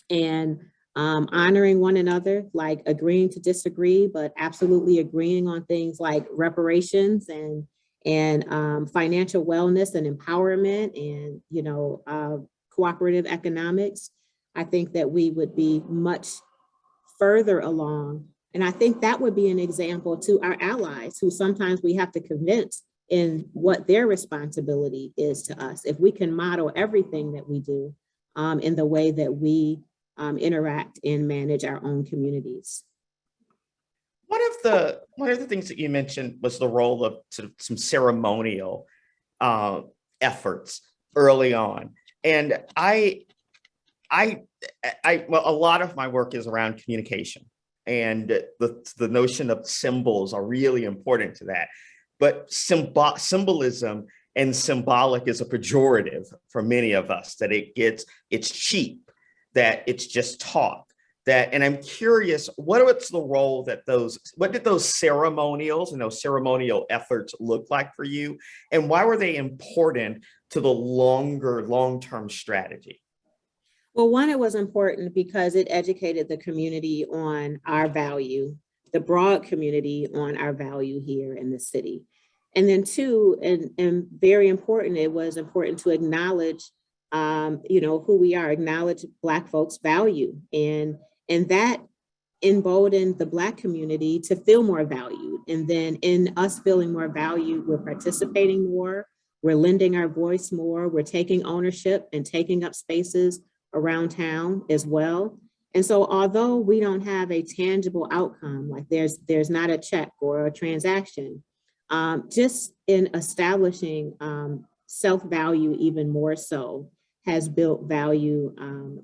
and honoring one another, like agreeing to disagree, but absolutely agreeing on things like reparations and financial wellness and empowerment and, cooperative economics, I think that we would be much further along. And I think that would be an example to our allies who sometimes we have to convince in what their responsibility is to us. If we can model everything that we do in the way that we interact and manage our own communities. One of the things that you mentioned was the role of sort of some ceremonial efforts early on. And well, a lot of my work is around communication, and the notion of symbols are really important to that. But symbolism and symbolic is a pejorative for many of us, that it's cheap, that it's just talk. And I'm curious, what's the role that what did those ceremonials and those ceremonial efforts look like for you? And why were they important to the long-term strategy? Well, one, it was important because it educated the community on our value, the broad community on our value here in the city. And then two, and very important, it was important to acknowledge, who we are, acknowledge Black folks' value. And that emboldened the Black community to feel more valued. And then in us feeling more valued, we're participating more, we're lending our voice more, we're taking ownership and taking up spaces around town as well. And so although we don't have a tangible outcome, like there's not a check or a transaction, just in establishing self-value even more so has built value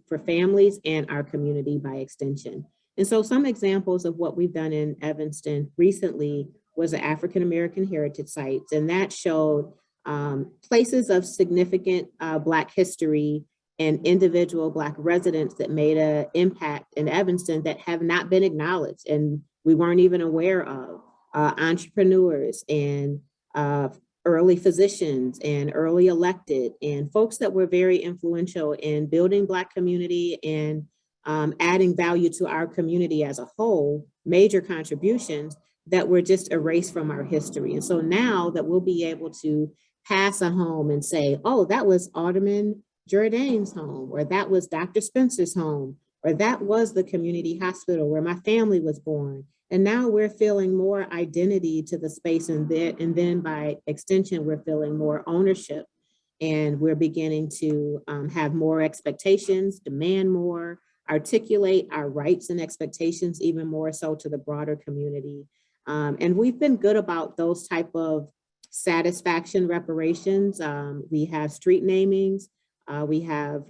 for families and our community by extension. And so some examples of what we've done in Evanston recently was the African American Heritage Sites, and that showed places of significant Black history and individual Black residents that made an impact in Evanston that have not been acknowledged and we weren't even aware of. Entrepreneurs and early physicians and early elected and folks that were very influential in building Black community and adding value to our community as a whole, major contributions that were just erased from our history. And so now that we'll be able to pass a home and say, oh, that was Alderman Jourdain's home, or that was Dr. Spencer's home, or that was the community hospital where my family was born. And now we're feeling more identity to the space, and then by extension, we're feeling more ownership, and we're beginning to have more expectations, demand more, articulate our rights and expectations even more so to the broader community. And we've been good about those type of satisfaction reparations. We have street namings. We have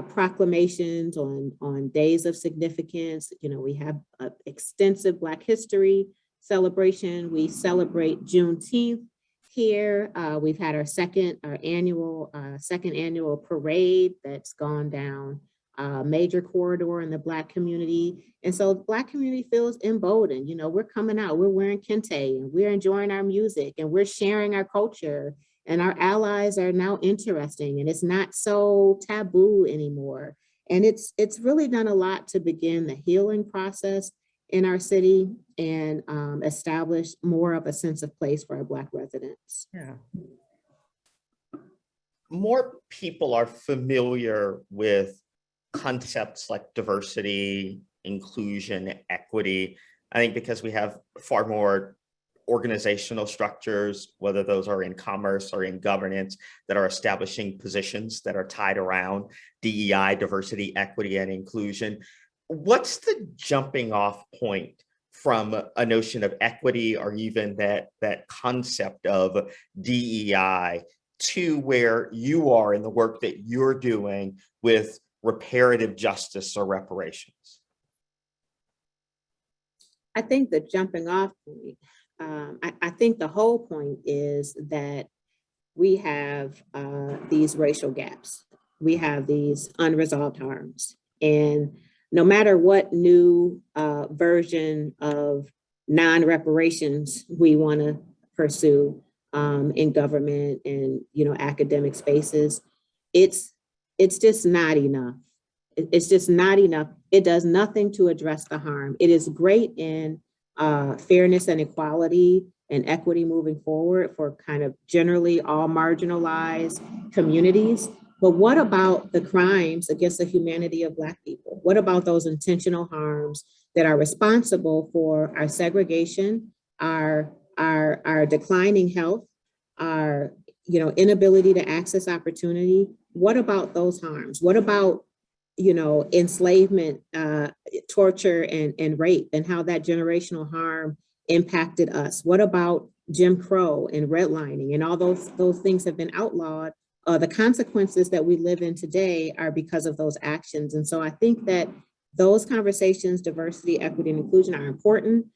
proclamations on days of significance. We have an extensive Black history celebration. We celebrate Juneteenth here. We've had our second annual parade that's gone down a major corridor in the Black community. And so the Black community feels emboldened. We're coming out, we're wearing kente, and we're enjoying our music, and we're sharing our culture. And our allies are now interesting, and it's not so taboo anymore. And it's really done a lot to begin the healing process in our city and establish more of a sense of place for our Black residents. Yeah. More people are familiar with concepts like diversity, inclusion, equity, I think because we have far more organizational structures, whether those are in commerce or in governance, that are establishing positions that are tied around DEI, diversity, equity, and inclusion. What's the jumping off point from a notion of equity, or even that concept of DEI, to where you are in the work that you're doing with reparative justice or reparations? I think the jumping off point, I think the whole point is that we have these racial gaps. We have these unresolved harms. And no matter what new version of non-reparations we want to pursue in government and academic spaces, it's just not enough. It's just not enough. It does nothing to address the harm. It is great in fairness and equality and equity moving forward for kind of generally all marginalized communities. But what about the crimes against the humanity of Black people? What about those intentional harms that are responsible for our segregation, our declining health, our inability to access opportunity? What about those harms? What about enslavement, torture, and rape, and how that generational harm impacted us? What about Jim Crow and redlining and all those things have been outlawed. The consequences that we live in today are because of those actions. And so I think that those conversations, diversity, equity, and inclusion are important.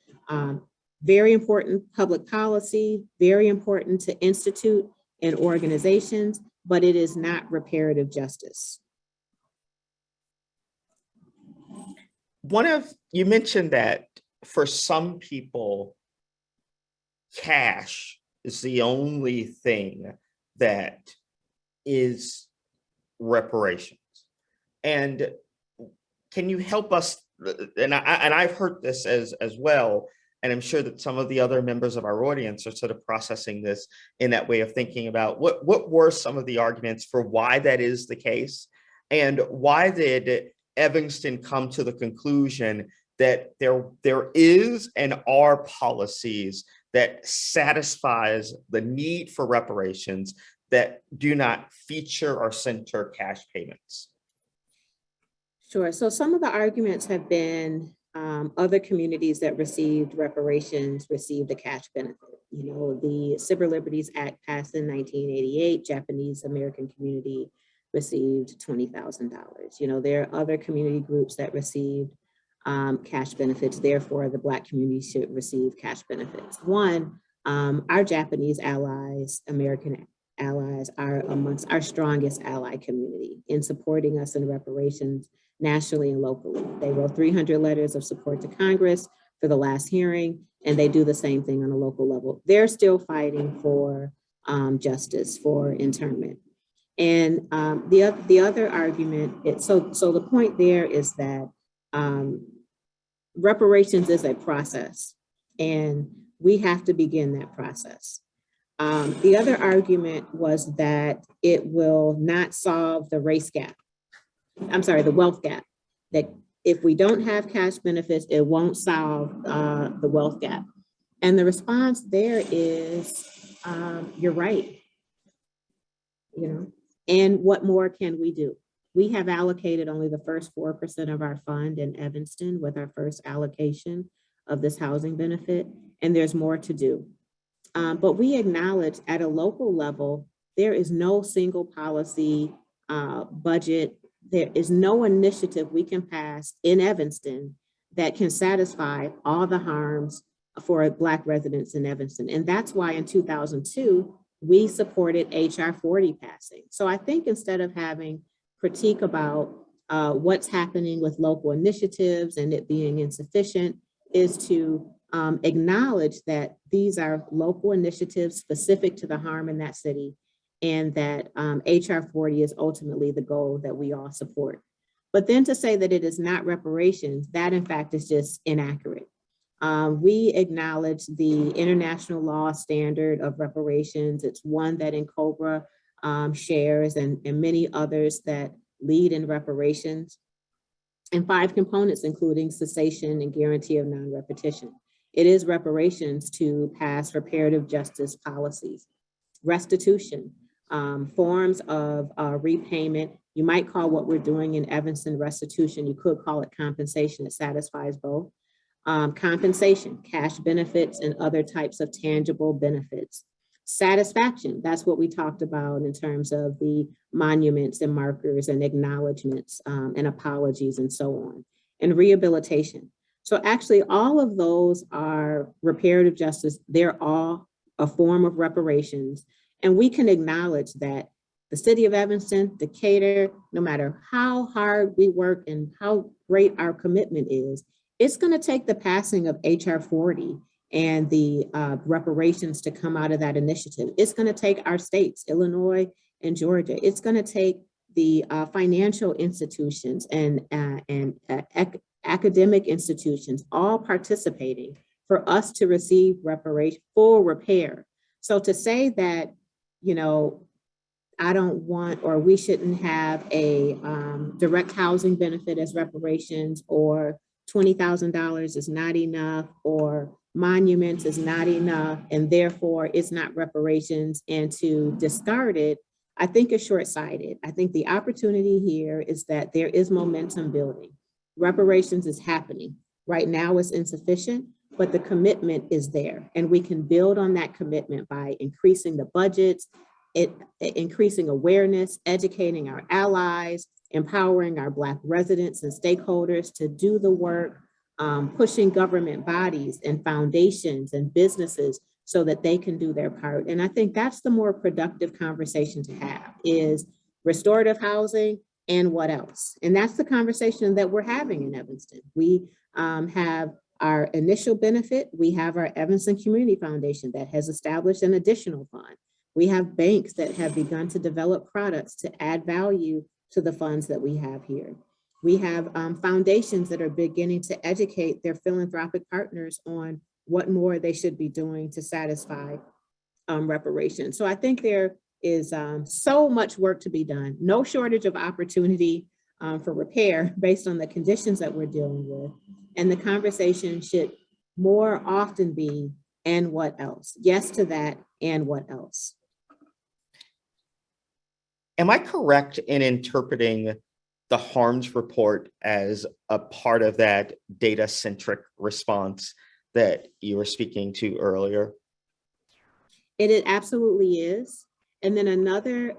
Very important public policy, very important to institute and organizations, but it is not reparative justice. You mentioned that for some people, cash is the only thing that is reparations. And can you help us? And I've heard this as well, and I'm sure that some of the other members of our audience are sort of processing this in that way of thinking about what were some of the arguments for why that is the case, and why did Evanston come to the conclusion that there is and are policies that satisfies the need for reparations that do not feature or center cash payments? Sure. So some of the arguments have been other communities that received reparations received a cash benefit. You know, the Civil Liberties Act passed in 1988, Japanese American community received $20,000. You know, there are other community groups that received cash benefits. Therefore, the Black community should receive cash benefits. One, our Japanese allies, American allies, are amongst our strongest ally community in supporting us in reparations nationally and locally. They wrote 300 letters of support to Congress for the last hearing, and they do the same thing on a local level. They're still fighting for justice, for internment. And the other argument, so the point there is that reparations is a process, and we have to begin that process. The other argument was that it will not solve the race gap. I'm sorry, the wealth gap. That if we don't have cash benefits, it won't solve the wealth gap. And the response there is, you're right. You know, and what more can we do? We have allocated only the first 4% of our fund in Evanston with our first allocation of this housing benefit, and there's more to do. But we acknowledge at a local level, there is no single policy budget. There is no initiative we can pass in Evanston that can satisfy all the harms for Black residents in Evanston. And that's why in 2002, we supported HR 40 passing. So I think instead of having critique about what's happening with local initiatives and it being insufficient, is to acknowledge that these are local initiatives specific to the harm in that city, and that HR 40 is ultimately the goal that we all support. But then to say that it is not reparations, that in fact is just inaccurate. We acknowledge the international law standard of reparations. It's one that INCOBRA shares and many others that lead in reparations, and 5 components, including cessation and guarantee of non-repetition. It is reparations to pass reparative justice policies, restitution, forms of repayment. You might call what we're doing in Evanston restitution. You could call it compensation. It satisfies both. Compensation, cash benefits, and other types of tangible benefits. Satisfaction, that's what we talked about in terms of the monuments and markers and acknowledgements and apologies and so on. And rehabilitation. So actually all of those are reparative justice. They're all a form of reparations. And we can acknowledge that the city of Evanston, Decatur, no matter how hard we work and how great our commitment is, it's going to take the passing of HR 40 and the reparations to come out of that initiative. It's going to take our states, Illinois and Georgia. It's going to take the financial institutions and academic institutions all participating for us to receive reparation, full repair. So to say that, you know, I don't want, or we shouldn't have a direct housing benefit as reparations, or $20,000 is not enough, or monuments is not enough, and therefore it's not reparations, and to discard it, I think is short-sighted. I think the opportunity here is that there is momentum building. Reparations is happening. Right now it's insufficient, but the commitment is there. And we can build on that commitment by increasing the budgets, increasing awareness, educating our allies, empowering our Black residents and stakeholders to do the work, pushing government bodies and foundations and businesses so that they can do their part. And I think that's the more productive conversation to have, is restorative housing and what else? And that's the conversation that we're having in Evanston. We have our initial benefit. We have our Evanston Community Foundation that has established an additional fund. We have banks that have begun to develop products to add value to the funds that we have here. We have foundations that are beginning to educate their philanthropic partners on what more they should be doing to satisfy reparations. So I think there is so much work to be done, no shortage of opportunity for repair based on the conditions that we're dealing with. And the conversation should more often be, and what else? Yes to that, and what else? Am I correct in interpreting the harms report as a part of that data-centric response that you were speaking to earlier? It absolutely is. And then another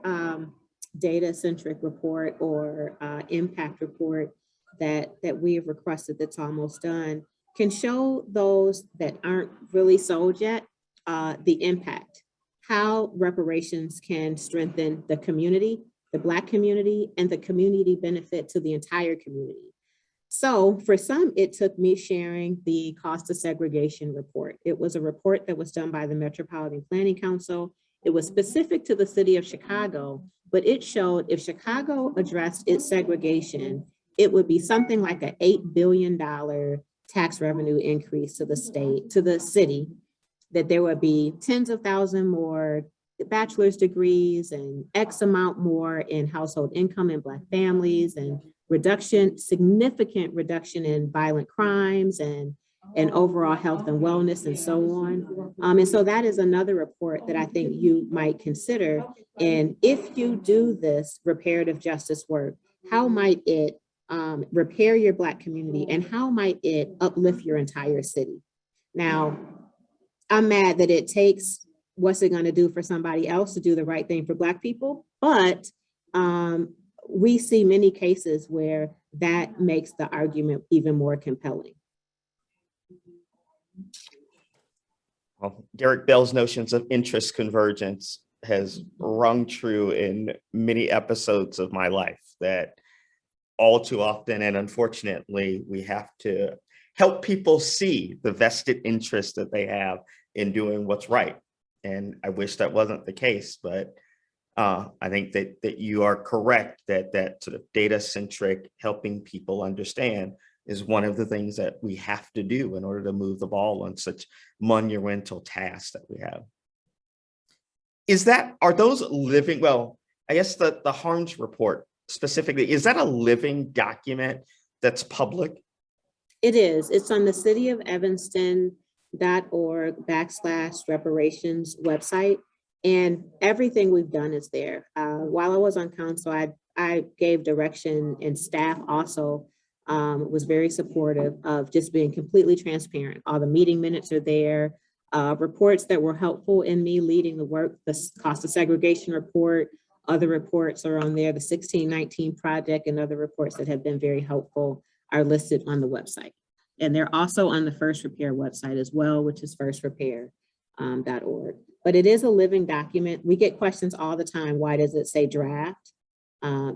data-centric report or impact report that we have requested that's almost done can show those that aren't really sold yet the impact, how reparations can strengthen the community, the Black community, and the community benefit to the entire community. So for some, it took me sharing the cost of segregation report. It was a report that was done by the Metropolitan Planning Council. It was specific to the city of Chicago, but it showed if Chicago addressed its segregation, it would be something like an $8 billion tax revenue increase to the state, to the city, that there would be tens of thousands more bachelor's degrees and X amount more in household income in Black families, and significant reduction in violent crimes and overall health and wellness and so on. And so that is another report that I think you might consider. And if you do this reparative justice work, how might it repair your Black community, and how might it uplift your entire city? Now, I'm mad that it takes what's it going to do for somebody else to do the right thing for Black people, but we see many cases where that makes the argument even more compelling. Well, Derek Bell's notions of interest convergence has rung true in many episodes of my life, that all too often, and unfortunately, we have to help people see the vested interest that they have in doing what's right. And I wish that wasn't the case, but I think that you are correct that sort of data-centric, helping people understand, is one of the things that we have to do in order to move the ball on such monumental tasks that we have. Are those living, well, I guess the harms report specifically, is that a living document that's public? It is. It's on the City of Evanston.org/reparations website. And everything we've done is there. While I was on council, I gave direction, and staff also was very supportive of just being completely transparent. All the meeting minutes are there. Reports that were helpful in me leading the work, the cost of segregation report, other reports are on there. The 1619 project and other reports that have been very helpful are listed on the website. And they're also on the FirstRepair website as well, which is firstrepair.org. But it is a living document. We get questions all the time. Why does it say draft?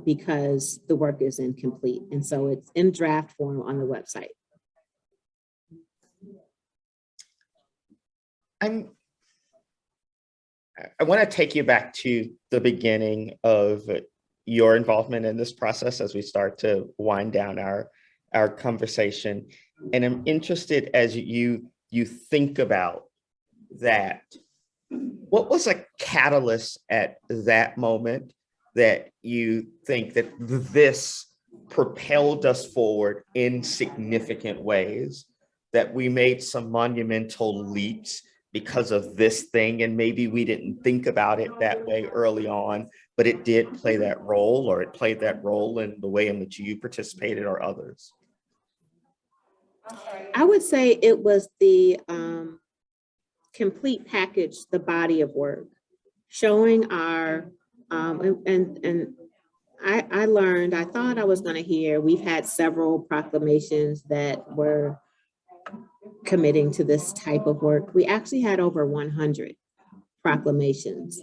Because the work is incomplete. And so it's in draft form on the website. I want to take you back to the beginning of your involvement in this process as we start to wind down our conversation. And I'm interested, as you think about that, what was a catalyst at that moment that you think that this propelled us forward in significant ways, that we made some monumental leaps because of this thing, and maybe we didn't think about it that way early on, but it did play that role, or it played that role in the way in which you participated or others? I would say it was the complete package, the body of work, showing our, and I learned, I thought I was going to hear, we've had several proclamations that were committing to this type of work. We actually had over 100 proclamations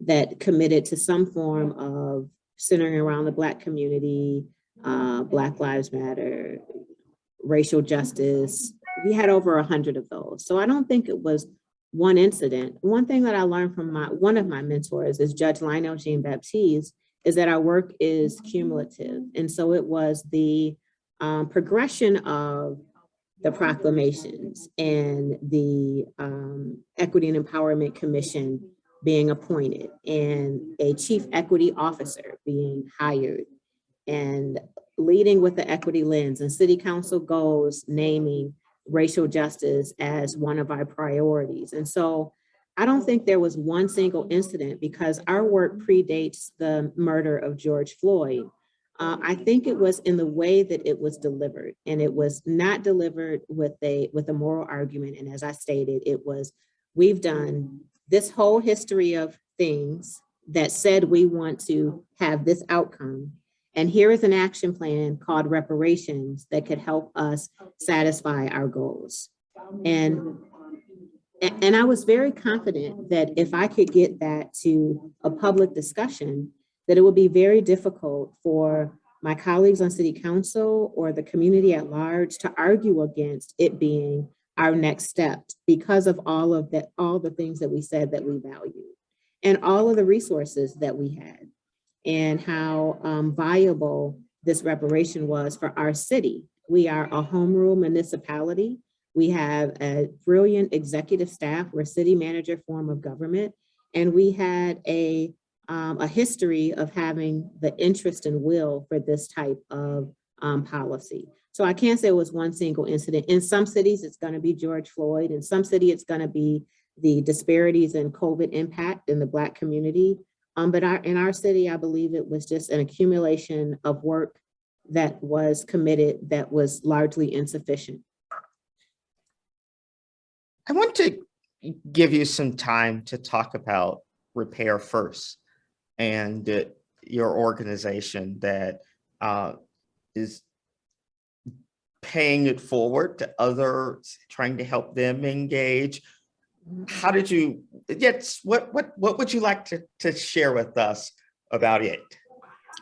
that committed to some form of centering around the Black community, Black Lives Matter, racial justice. We had over 100 of those. So I don't think it was one incident. One thing that I learned from one of my mentors is Judge Lionel Jean-Baptiste, is that our work is cumulative. And so it was the progression of the proclamations and the Equity and Empowerment Commission being appointed and a chief equity officer being hired and leading with the equity lens, and city council goals naming racial justice as one of our priorities. And so I don't think there was one single incident, because our work predates the murder of George Floyd. I think it was in the way that it was delivered, and it was not delivered with a moral argument. And as I stated, it was, we've done this whole history of things that said we want to have this outcome. And here is an action plan called Reparations that could help us satisfy our goals. And I was very confident that if I could get that to a public discussion, that it would be very difficult for my colleagues on city council or the community at large to argue against it being our next step, because of all the things that we said that we value and all of the resources that we had, and how viable this reparation was for our city. We are a home rule municipality. We have a brilliant executive staff. We're a city manager form of government. And we had a history of having the interest and will for this type of policy. So I can't say it was one single incident. In some cities, it's going to be George Floyd. In some city, it's going to be the disparities in COVID impact in the Black community. But in our city, I believe it was just an accumulation of work that was committed that was largely insufficient. I want to give you some time to talk about Repair First and your organization that is paying it forward to others, trying to help them engage. How did you, yes, what would you like to share with us about it?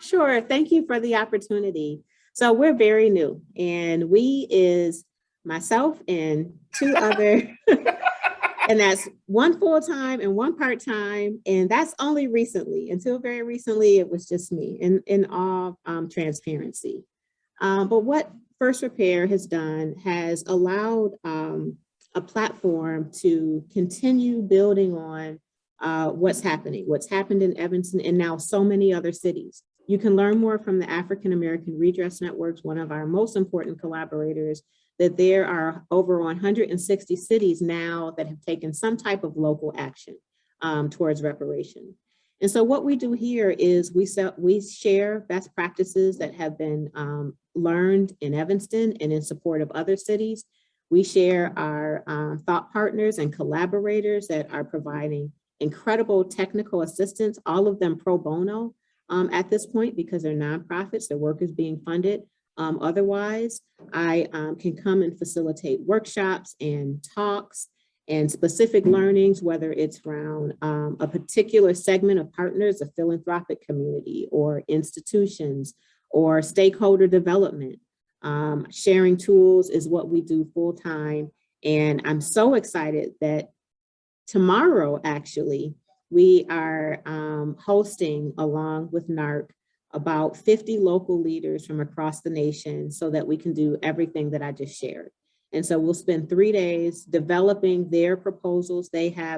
Sure, thank you for the opportunity. So we're very new, and we is myself and two other, and that's one full-time and one part-time, and that's only recently. Until very recently, it was just me, in all transparency. But what FirstRepair has done has allowed a platform to continue building on what's happened in Evanston and now so many other cities. You can learn more from the African American Redress Networks, one of our most important collaborators, that there are over 160 cities now that have taken some type of local action towards reparation. And so what we do here is we share best practices that have been learned in Evanston and in support of other cities. We share our thought partners and collaborators that are providing incredible technical assistance, all of them pro bono at this point, because they're nonprofits, their work is being funded. Otherwise, I can come and facilitate workshops and talks and specific learnings, whether it's around a particular segment of partners, a philanthropic community or institutions or stakeholder development. Sharing tools is what we do full time. And I'm so excited that tomorrow, actually, we are hosting, along with NARC, about 50 local leaders from across the nation so that we can do everything that I just shared. And so we'll spend 3 days developing their proposals.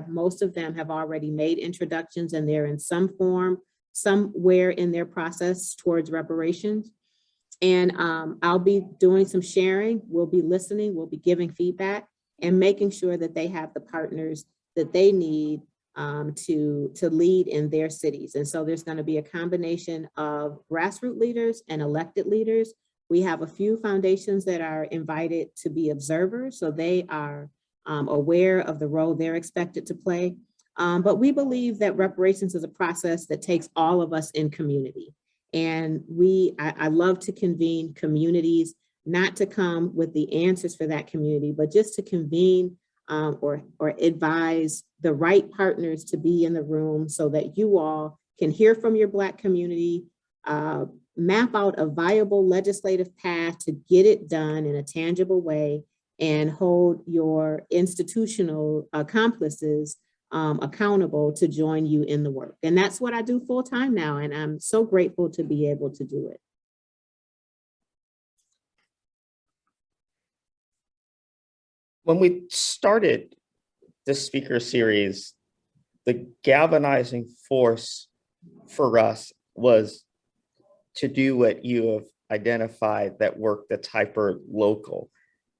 Most of them have already made introductions, and they're in some form, somewhere in their process towards reparations. And I'll be doing some sharing. We'll be listening, we'll be giving feedback and making sure that they have the partners that they need to lead in their cities. And so there's going to be a combination of grassroots leaders and elected leaders We have a few foundations that are invited to be observers, so they are aware of the role they're expected to play. But we believe that reparations is a process that takes all of us in community. And I love to convene communities, not to come with the answers for that community, but just to convene or advise the right partners to be in the room so that you all can hear from your Black community, map out a viable legislative path to get it done in a tangible way, and hold your institutional accomplices accountable to join you in the work. And that's what I do full time now. And I'm so grateful to be able to do it. When we started this speaker series, the galvanizing force for us was to do what you have identified, that work that's hyper local.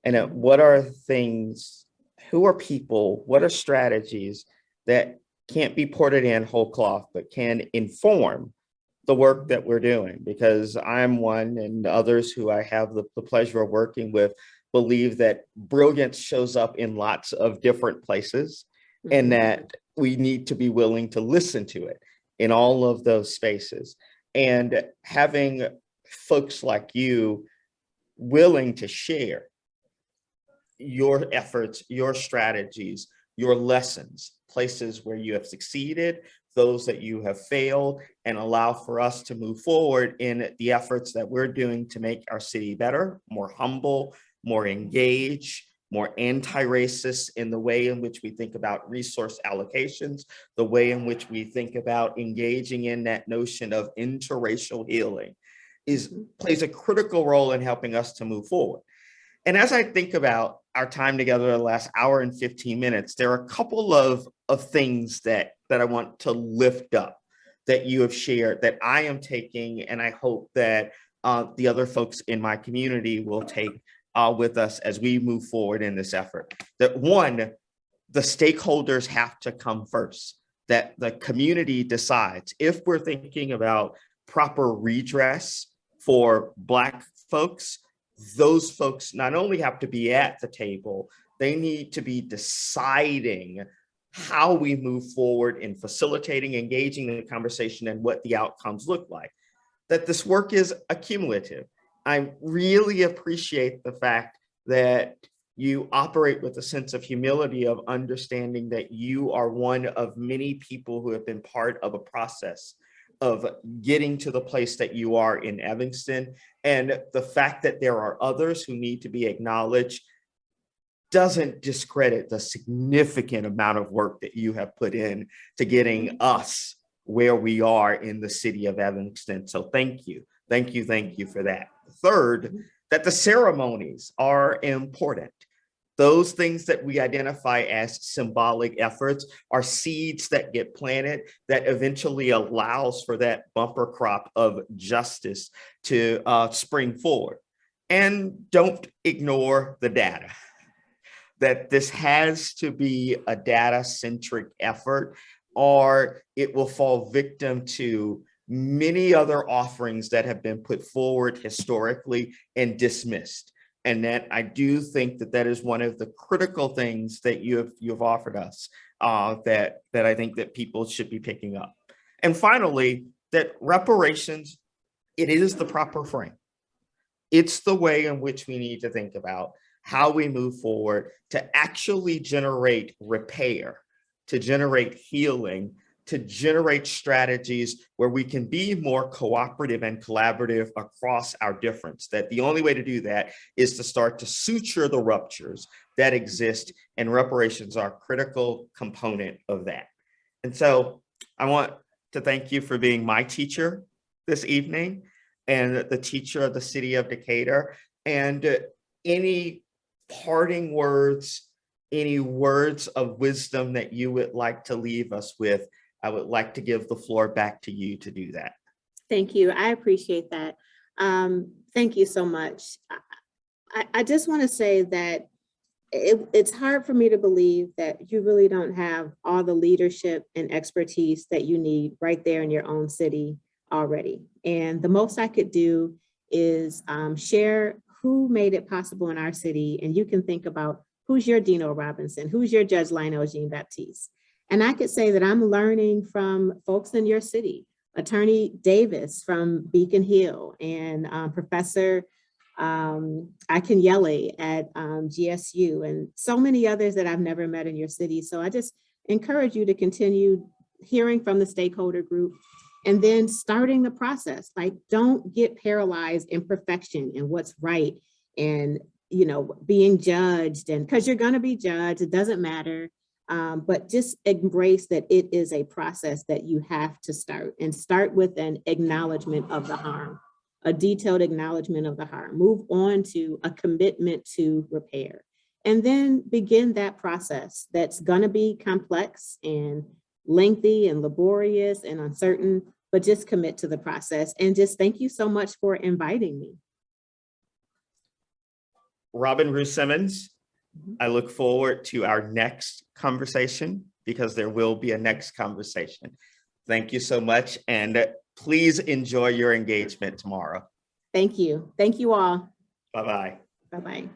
And what are things, who are people, what are strategies that can't be ported in whole cloth, but can inform the work that we're doing? Because I'm one, and others who I have the pleasure of working with believe that brilliance shows up in lots of different places, and that we need to be willing to listen to it in all of those spaces. And having folks like you willing to share your efforts, your strategies, your lessons, places where you have succeeded, those that you have failed, and allow for us to move forward in the efforts that we're doing to make our city better, more humble, more engaged, more anti-racist in the way in which we think about resource allocations, the way in which we think about engaging in that notion of interracial healing plays a critical role in helping us to move forward. And as I think about our time together the last hour and 15 minutes, there are a couple of things that I want to lift up that you have shared that I am taking, and I hope that the other folks in my community will take with us as we move forward in this effort. That one, the stakeholders have to come first, that the community decides. If we're thinking about proper redress for Black folks, those folks not only have to be at the table, they need to be deciding how we move forward in facilitating, engaging the conversation, and what the outcomes look like. That this work is accumulative. I really appreciate the fact that you operate with a sense of humility, of understanding that you are one of many people who have been part of a process of getting to the place that you are in Evanston. And the fact that there are others who need to be acknowledged doesn't discredit the significant amount of work that you have put in to getting us where we are in the city of Evanston. So thank you. Thank you. Thank you for that. Third, that the ceremonies are important. Those things that we identify as symbolic efforts are seeds that get planted that eventually allows for that bumper crop of justice to spring forward. And don't ignore the data. That this has to be a data-centric effort, or it will fall victim to many other offerings that have been put forward historically and dismissed. And that I do think that that is one of the critical things that you've offered us that I think that people should be picking up. And finally, that reparations, it is the proper frame. It's the way in which we need to think about how we move forward to actually generate repair, to generate healing, to generate strategies where we can be more cooperative and collaborative across our difference. That the only way to do that is to start to suture the ruptures that exist, and reparations are a critical component of that. And so I want to thank you for being my teacher this evening and the teacher of the City of Decatur. And any parting words, any words of wisdom that you would like to leave us with, I would like to give the floor back to you to do that. Thank you. I appreciate that. Thank you so much. I just want to say that it's hard for me to believe that you really don't have all the leadership and expertise that you need right there in your own city already. And the most I could do is share who made it possible in our city. And you can think about who's your Dino Robinson, who's your Judge Lionel Jean Baptiste. And I could say that I'm learning from folks in your city, Attorney Davis from Beacon Hill and Professor Akinyele at GSU and so many others that I've never met in your city. So I just encourage you to continue hearing from the stakeholder group and then starting the process. Like, don't get paralyzed in perfection and what's right and, you know, being judged, and because you're going to be judged, it doesn't matter. But just embrace that it is a process that you have to start with an acknowledgement of the harm, a detailed acknowledgement of the harm, move on to a commitment to repair, and then begin that process that's going to be complex and lengthy and laborious and uncertain, but just commit to the process. And just thank you so much for inviting me. Robin Rue Simmons, I look forward to our next conversation, because there will be a next conversation. Thank you so much. And please enjoy your engagement tomorrow. Thank you. Thank you all. Bye-bye. Bye-bye.